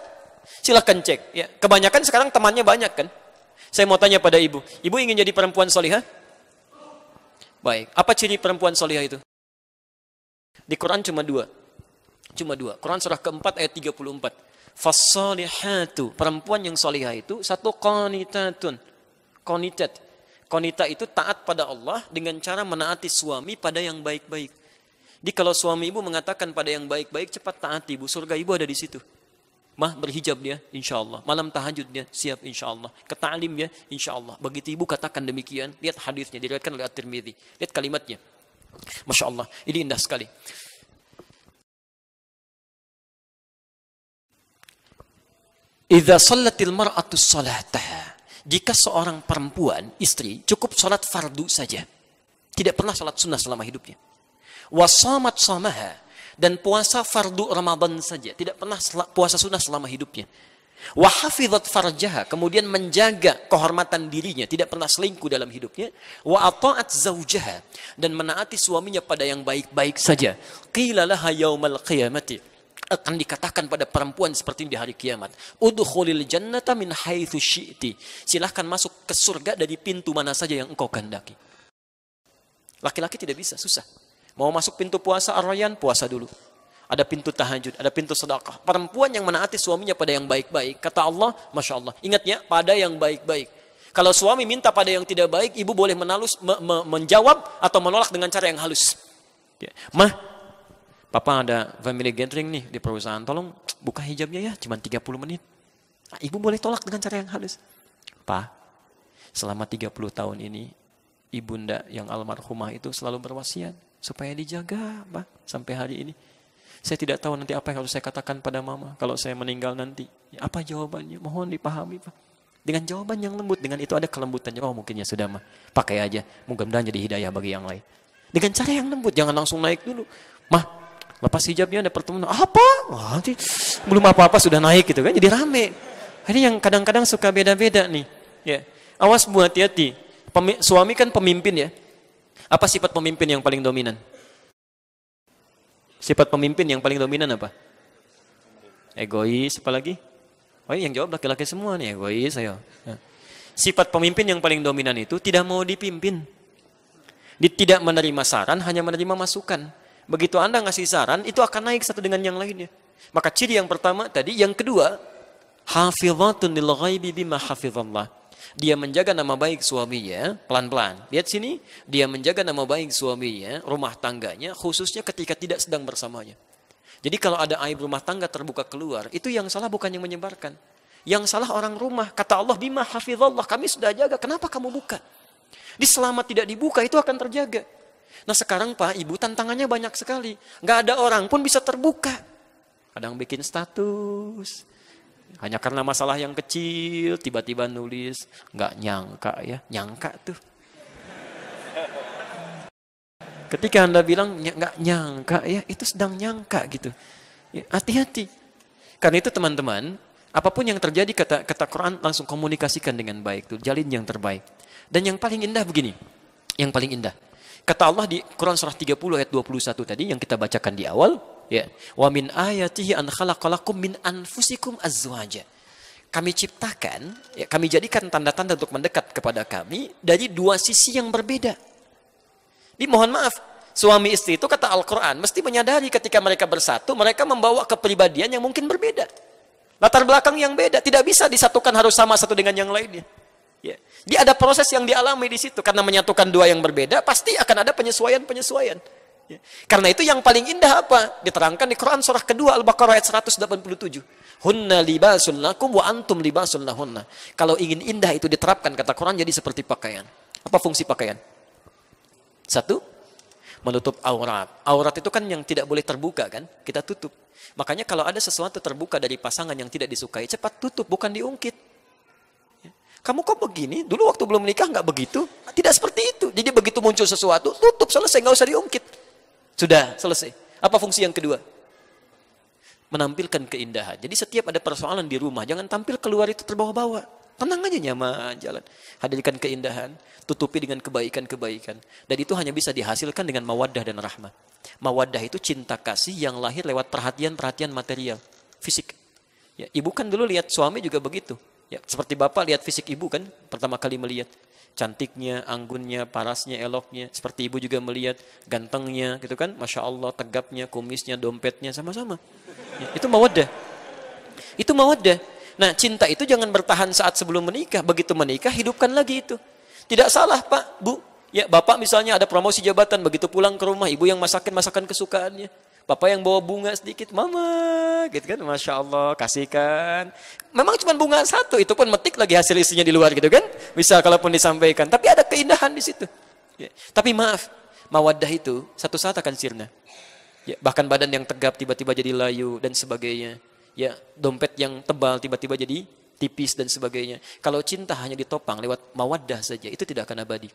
Silahkan cek. Ya. Kebanyakan sekarang temannya banyak kan. Saya mau tanya pada ibu. Ibu ingin jadi perempuan solihah? Baik. Apa ciri perempuan solihah itu? Di Quran cuma dua. Cuma dua. Quran surah keempat ayat 34. Fassolihatu. Perempuan yang solihah itu satu qanitatun. Qanitat. Qanita itu taat pada Allah dengan cara menaati suami pada yang baik-baik. Jadi kalau suami ibu mengatakan pada yang baik-baik, cepat taati ibu. Surga ibu ada di situ. Mah berhijab dia, insya Allah. Malam tahajud dia, siap insya Allah. Keta'lim dia, insya Allah. Begitu ibu katakan demikian, lihat hadisnya, diriwayatkan oleh At-Tirmidzi. Lihat kalimatnya. Masya Allah, ini indah sekali. Idza shallatil mar'atu salataha. Jika seorang perempuan, istri, cukup salat fardu saja. Tidak pernah salat sunnah selama hidupnya. Wa shamat shamaha. Dan puasa fardu Ramadan saja. Tidak pernah puasa sunnah selama hidupnya. Wa hafizat farjaha. Kemudian menjaga kehormatan dirinya. Tidak pernah selingkuh dalam hidupnya. Wa ata'at zawjaha. Dan menaati suaminya pada yang baik-baik saja. Qila laha yaumal qiyamati. Akan dikatakan pada perempuan seperti ini di hari kiamat. Udkhulil jannata min haitsu syi'ti. Silahkan masuk ke surga dari pintu mana saja yang engkau kehendaki. Laki-laki tidak bisa, susah. Mau masuk pintu puasa Ar-Rayyan, puasa dulu. Ada pintu tahajud, ada pintu sedekah. Perempuan yang menaati suaminya pada yang baik-baik. Kata Allah, Masya Allah. Ingat ya, pada yang baik-baik. Kalau suami minta pada yang tidak baik, ibu boleh menjawab atau menolak dengan cara yang halus. Ya. Mah, Papa ada family gathering nih di perusahaan. Tolong buka hijabnya ya, cuma 30 menit. Nah, ibu boleh tolak dengan cara yang halus. Pak, selama 30 tahun ini, ibunda yang almarhumah itu selalu berwasiat supaya dijaga, Pak, sampai hari ini. Saya tidak tahu nanti apa yang harus saya katakan pada mama kalau saya meninggal nanti. Ya, apa jawabannya? Mohon dipahami, Pak. Dengan jawaban yang lembut, dengan itu ada kelembutannya. Oh, mungkin ya sudah, mah. Pakai aja. Mudah-mudahan jadi hidayah bagi yang lain. Dengan cara yang lembut, jangan langsung naik dulu. Mah, lepas hijabnya ada pertemuan. Apa? Wah, nanti belum apa-apa sudah naik gitu kan. Jadi rame. Ini yang kadang-kadang suka beda-beda nih. Ya. Awas Bu, hati-hati. Suami kan pemimpin ya. Apa sifat pemimpin yang paling dominan? Sifat pemimpin yang paling dominan apa? Egois, apa lagi? Oh, yang jawab laki-laki semua nih, egois ayo. Ya. Sifat pemimpin yang paling dominan itu tidak mau dipimpin. Tidak menerima saran, hanya menerima masukan. Begitu Anda ngasih saran, itu akan naik satu dengan yang lainnya. Maka ciri yang pertama tadi, yang kedua, hafizatun lil ghaibi bima hafizallah. Dia menjaga nama baik suaminya, pelan-pelan. Lihat sini, dia menjaga nama baik suaminya, rumah tangganya, khususnya ketika tidak sedang bersamanya. Jadi kalau ada aib rumah tangga terbuka keluar, itu yang salah bukan yang menyebarkan. Yang salah orang rumah. Kata Allah, bima hafizallah, kami sudah jaga, kenapa kamu buka? Di selama tidak dibuka, itu akan terjaga. Nah sekarang Pak, Ibu, tantangannya banyak sekali. Nggak ada orang pun bisa terbuka. Kadang bikin status. Hanya karena masalah yang kecil, tiba-tiba nulis. Nggak nyangka ya, nyangka tuh. Ketika Anda bilang nggak nyangka ya, itu sedang nyangka gitu. Ya, hati-hati. Karena itu teman-teman, apapun yang terjadi kata Quran langsung komunikasikan dengan baik. Tuh, jalin yang terbaik. Dan yang paling indah begini. Yang paling indah. Kata Allah di Quran surah 30 ayat 21 tadi yang kita bacakan di awal, ya. Wa min ayatihi an khalaqalakum min anfusikum azwaja. Kami ciptakan, ya, kami jadikan tanda-tanda untuk mendekat kepada kami dari dua sisi yang berbeda. Mohon maaf, suami istri itu kata Al-Quran mesti menyadari ketika mereka bersatu, mereka membawa kepribadian yang mungkin berbeda. Latar belakang yang beda, tidak bisa disatukan harus sama satu dengan yang lainnya. Ya. Dia ada proses yang dialami di situ. Karena menyatukan dua yang berbeda, pasti akan ada penyesuaian-penyesuaian. Ya. Karena itu yang paling indah apa? Diterangkan di Quran surah kedua Al-Baqarah ayat 187. Hunna libasun lakum wa antum libasun lahunna. Kalau ingin indah itu diterapkan, kata Quran, jadi seperti pakaian. Apa fungsi pakaian? Satu, menutup aurat. Aurat itu kan yang tidak boleh terbuka kan? Kita tutup. Makanya kalau ada sesuatu terbuka dari pasangan yang tidak disukai, cepat tutup, bukan diungkit. Kamu kok begini? Dulu waktu belum menikah nggak begitu? Tidak seperti itu. Jadi begitu muncul sesuatu, tutup, selesai, nggak usah diungkit. Sudah, selesai. Apa fungsi yang kedua? Menampilkan keindahan. Jadi setiap ada persoalan di rumah, jangan tampil keluar itu terbawa-bawa. Tenang aja, nyaman jalan. Hadirkan keindahan, tutupi dengan kebaikan-kebaikan. Dan itu hanya bisa dihasilkan dengan mawaddah dan rahmah. Mawaddah itu cinta kasih yang lahir lewat perhatian-perhatian material, fisik. Ya, ibu kan dulu lihat suami juga begitu. Ya, seperti bapak lihat fisik ibu kan, pertama kali melihat cantiknya, anggunnya, parasnya, eloknya. Seperti ibu juga melihat gantengnya, gitu kan, masya Allah, tegapnya, kumisnya, dompetnya, sama-sama. Ya, itu mawaddah. Itu mawaddah. Nah, cinta itu jangan bertahan saat sebelum menikah. Begitu menikah, hidupkan lagi itu. Tidak salah, Pak, Bu. Ya, bapak misalnya ada promosi jabatan, begitu pulang ke rumah, ibu yang masakin masakan kesukaannya. Bapak yang bawa bunga sedikit, mama, gitu kan, masya Allah, kasihkan. Memang cuma bunga satu, itu pun metik lagi hasil isinya di luar, gitu kan. Bisa kalaupun disampaikan, tapi ada keindahan di situ. Ya. Tapi maaf, mawaddah itu satu saat akan sirna. Ya, bahkan badan yang tegap tiba-tiba jadi layu dan sebagainya. Ya, dompet yang tebal tiba-tiba jadi tipis dan sebagainya. Kalau cinta hanya ditopang lewat mawaddah saja, itu tidak akan abadi.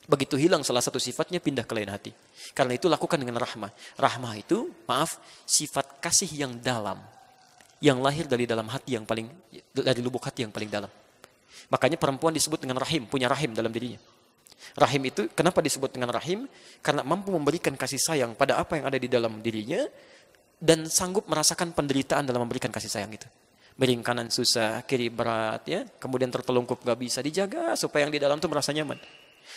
Begitu hilang salah satu sifatnya, pindah ke lain hati. Karena itu lakukan dengan rahmah. Rahmah itu, maaf, sifat kasih yang dalam. Yang lahir dari dalam hati yang paling, dari lubuk hati yang paling dalam. Makanya perempuan disebut dengan rahim, punya rahim dalam dirinya. Rahim itu, kenapa disebut dengan rahim? Karena mampu memberikan kasih sayang pada apa yang ada di dalam dirinya, dan sanggup merasakan penderitaan dalam memberikan kasih sayang itu. Miring kanan susah, kiri berat, ya, kemudian tertelungkup gak bisa, dijaga supaya yang di dalam itu merasa nyaman.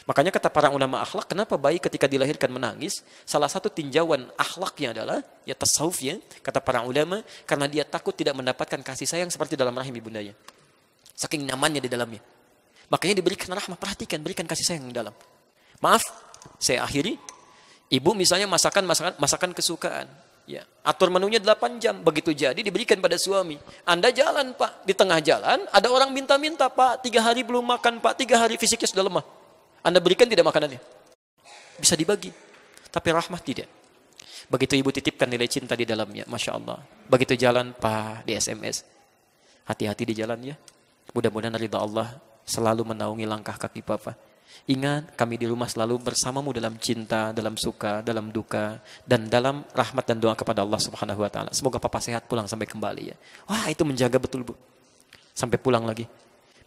Makanya kata para ulama akhlak, kenapa bayi ketika dilahirkan menangis? Salah satu tinjauan akhlaknya adalah, ya tasawuf ya, kata para ulama, karena dia takut tidak mendapatkan kasih sayang seperti dalam rahim ibundanya. Saking nyamannya di dalamnya. Makanya diberikan rahmah, perhatikan, berikan kasih sayang di dalam. Maaf, saya akhiri. Ibu misalnya masakan kesukaan. Ya, atur menunya 8 jam, begitu jadi diberikan pada suami. Anda jalan, Pak, di tengah jalan ada orang minta-minta, Pak, 3 hari belum makan, Pak, 3 hari fisiknya sudah lemah. Anda berikan tidak makanannya? Bisa dibagi. Tapi rahmah tidak. Begitu ibu titipkan nilai cinta di dalamnya, masya Allah. Begitu jalan, Pak, di SMS. Hati-hati di jalan ya. Mudah-mudahan ridha Allah selalu menaungi langkah kaki Papa. Ingat, kami di rumah selalu bersamamu dalam cinta, dalam suka, dalam duka, dan dalam rahmat dan doa kepada Allah Subhanahu wa Ta'ala. Semoga Papa sehat pulang sampai kembali ya. Wah, itu menjaga betul, Bu. Sampai pulang lagi.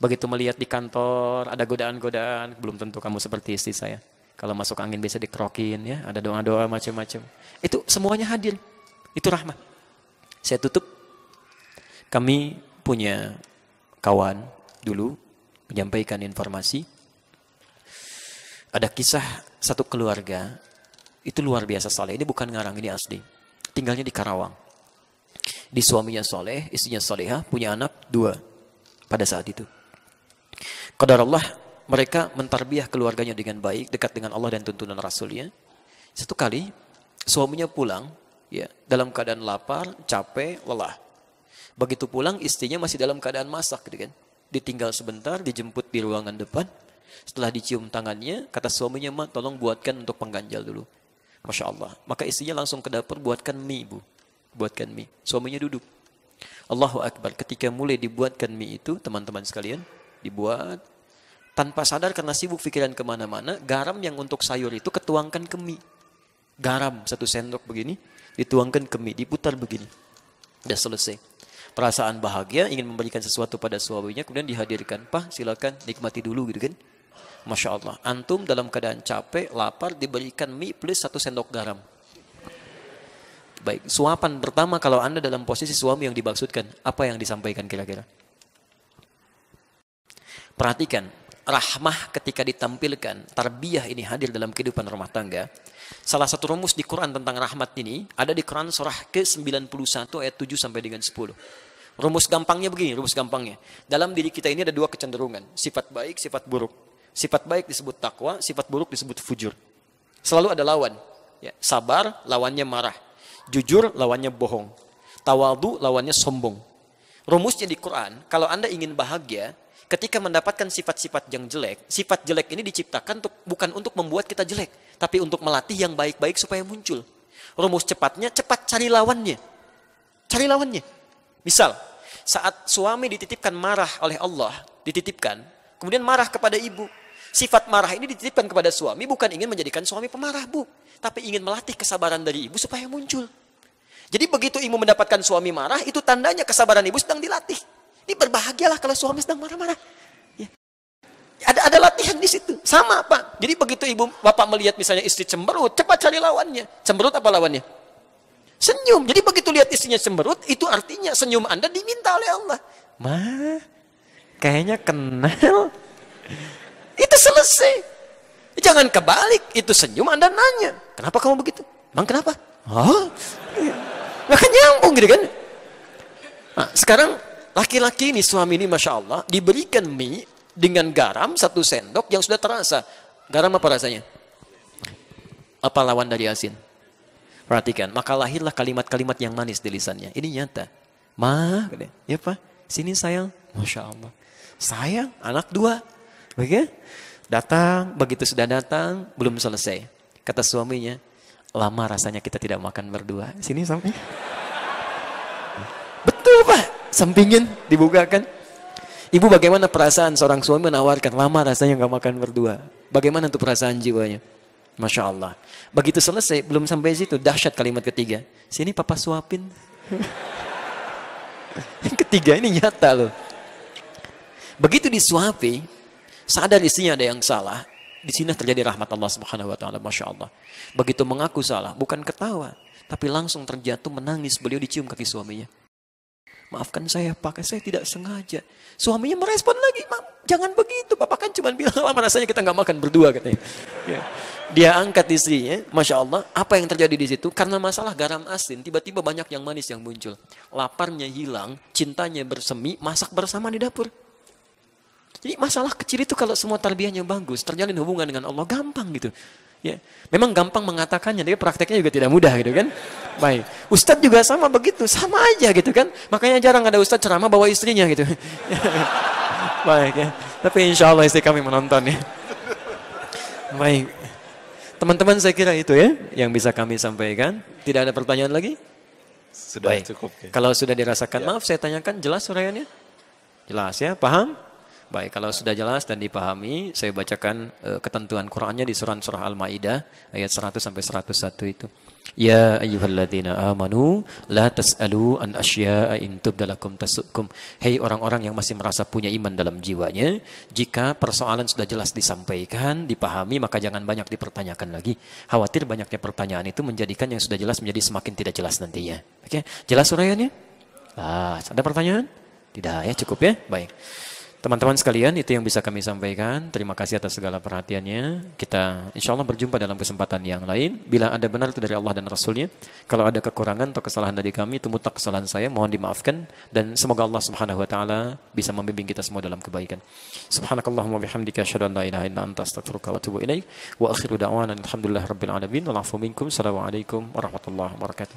Begitu melihat di kantor ada godaan-godaan, belum tentu kamu seperti istri saya. Kalau masuk angin biasa dikerokin ya, ada doa-doa macam-macam. Itu semuanya hadir. Itu rahmat. Saya tutup. Kami punya kawan dulu menyampaikan informasi. Ada kisah satu keluarga, itu luar biasa saleh. Ini bukan ngarang, ini asli. Tinggalnya di Karawang. Di suaminya soleh, istrinya soleha, punya anak 2 pada saat itu. Qadar Allah, mereka mentarbiah keluarganya dengan baik, dekat dengan Allah dan tuntunan Rasulnya. Satu kali, suaminya pulang, ya, dalam keadaan lapar, capek, lelah. Begitu pulang, istrinya masih dalam keadaan masak, gitu kan. Ditinggal sebentar, dijemput di ruangan depan. Setelah dicium tangannya, kata suaminya, "Ma, tolong buatkan untuk pengganjal dulu." Masya Allah. Maka istrinya langsung ke dapur, buatkan mie, Bu. Buatkan mie. Suaminya duduk. Allahu Akbar. Ketika mulai dibuatkan mie itu, teman-teman sekalian, dibuat. Tanpa sadar karena sibuk pikiran kemana-mana, garam yang untuk sayur itu ketuangkan ke mie. Garam 1 sendok begini, dituangkan ke mie, diputar begini. Udah selesai. Perasaan bahagia, ingin memberikan sesuatu pada suaminya, kemudian dihadirkan. "Pak, silakan nikmati dulu," gitu kan. Masya Allah. Antum dalam keadaan capek, lapar, diberikan mie plus 1 sendok garam. Baik, suapan pertama kalau Anda dalam posisi suami yang dimaksudkan, apa yang disampaikan kira-kira? Perhatikan, rahmah ketika ditampilkan, tarbiyah ini hadir dalam kehidupan rumah tangga. Salah satu rumus di Quran tentang rahmat ini ada di Quran surah ke-91 ayat 7 sampai dengan 10. Rumus gampangnya begini, rumus gampangnya. Dalam diri kita ini ada 2 kecenderungan, sifat baik, sifat buruk. Sifat baik disebut takwa, sifat buruk disebut fujur. Selalu ada lawan. Ya, sabar, lawannya marah. Jujur, lawannya bohong. Tawadhu, lawannya sombong. rumusnya di Quran, kalau Anda ingin bahagia, ketika mendapatkan sifat-sifat yang jelek, sifat jelek ini diciptakan bukan untuk membuat kita jelek, tapi untuk melatih yang baik-baik supaya muncul. Rumus cepatnya, cepat cari lawannya. Cari lawannya. Misal, saat suami dititipkan marah oleh Allah, dititipkan, kemudian marah kepada ibu. Sifat marah ini dititipkan kepada suami, bukan ingin menjadikan suami pemarah, Bu. Tapi ingin melatih kesabaran dari ibu supaya muncul. Jadi begitu ibu mendapatkan suami marah, itu tandanya kesabaran ibu sedang dilatih. Ini berbahagialah kalau suami sedang marah-marah. Ya. Ada latihan di situ. Sama, Pak. Jadi begitu ibu bapak melihat misalnya istri cemberut, cepat cari lawannya. Cemberut apa lawannya? Senyum. Jadi begitu lihat istrinya cemberut, itu artinya senyum Anda diminta oleh Allah. Kayaknya kenal. Itu selesai. Jangan kebalik. Itu senyum Anda nanya. Kenapa kamu begitu? Bang kenapa? Nggak kan nyambung gitu kan. Nah, sekarang laki-laki ini, suami ini Masya Allah, diberikan mie dengan garam 1 sendok yang sudah terasa. Garam apa rasanya? Apa lawan dari asin? Perhatikan, maka lahirlah kalimat-kalimat yang manis di lisannya. Ini nyata. Ya Pak, sini sayang. Masya Allah. Sayang, anak 2. Begitu? Datang, begitu sudah datang, belum selesai. Kata suaminya, lama rasanya kita tidak makan berdua. Sini samping. Betul Pak. Sampingin, dibukakan. Ibu bagaimana perasaan seorang suami menawarkan lama rasanya nggak makan berdua. Bagaimana tuh perasaan jiwanya? Masya Allah. Begitu selesai, belum sampai situ. Dahsyat kalimat ketiga. Sini papa suapin. Yang ketiga ini nyata loh. Begitu disuapi, sadar istrinya ada yang salah. Di sini terjadi rahmat Allah Subhanahu wa taala, Masya Allah. Begitu mengaku salah, bukan ketawa, tapi langsung terjatuh menangis, beliau dicium kaki suaminya. Maafkan saya, Pak, saya tidak sengaja. Suaminya merespon lagi, jangan begitu, Bapak kan cuma bilang lama rasanya kita nggak makan berdua katanya. Ya. Dia angkat istrinya, Masya Allah, apa yang terjadi di situ? Karena masalah garam asin, tiba-tiba banyak yang manis yang muncul. Laparnya hilang, cintanya bersemi, masak bersama di dapur. Jadi masalah kecil itu kalau semua tarbiyahnya bagus, terjalin hubungan dengan Allah, gampang gitu. Ya, memang gampang mengatakannya, tapi prakteknya juga tidak mudah gitu kan. Baik, Ustadz juga sama begitu, sama aja gitu kan. Makanya jarang ada Ustadz ceramah bawa istrinya gitu. Baik ya, tapi insya Allah istri kami menonton ya. Baik, teman-teman saya kira itu ya yang bisa kami sampaikan. Tidak ada pertanyaan lagi? Sudah baik. Cukup. Ya. Kalau sudah dirasakan, maaf saya tanyakan, jelas uraiannya? Jelas ya, paham? Baik, kalau sudah jelas dan dipahami, saya bacakan ketentuan Qur'annya di surah Al-Maidah ayat 100 sampai 101 itu. Ya ayyuhalladzina amanu la tas'alu an asya'a in tubdalakum tasukum. Hei orang-orang yang masih merasa punya iman dalam jiwanya, jika persoalan sudah jelas disampaikan, dipahami, maka jangan banyak dipertanyakan lagi. Khawatir banyaknya pertanyaan itu menjadikan yang sudah jelas menjadi semakin tidak jelas nantinya. Oke, jelas uraiannya? Ada pertanyaan? Tidak ya, cukup ya? Baik. Teman-teman sekalian, itu yang bisa kami sampaikan. Terima kasih atas segala perhatiannya. Kita insya Allah berjumpa dalam kesempatan yang lain. Bila ada benar itu dari Allah dan Rasulnya. Kalau ada kekurangan atau kesalahan dari kami, itu mutlak kesalahan saya. Mohon dimaafkan. Dan semoga Allah Subhanahu Wa Taala bisa membimbing kita semua dalam kebaikan. Subhanakallahumma bihamdika asyhadu an la ilaha illa anta astaghfiruka wa atubu ilaik. Wa akhiru da'wana alhamdulillahi rabbil alamin. Wal 'afwu minkum. Assalamualaikum warahmatullahi wabarakatuh.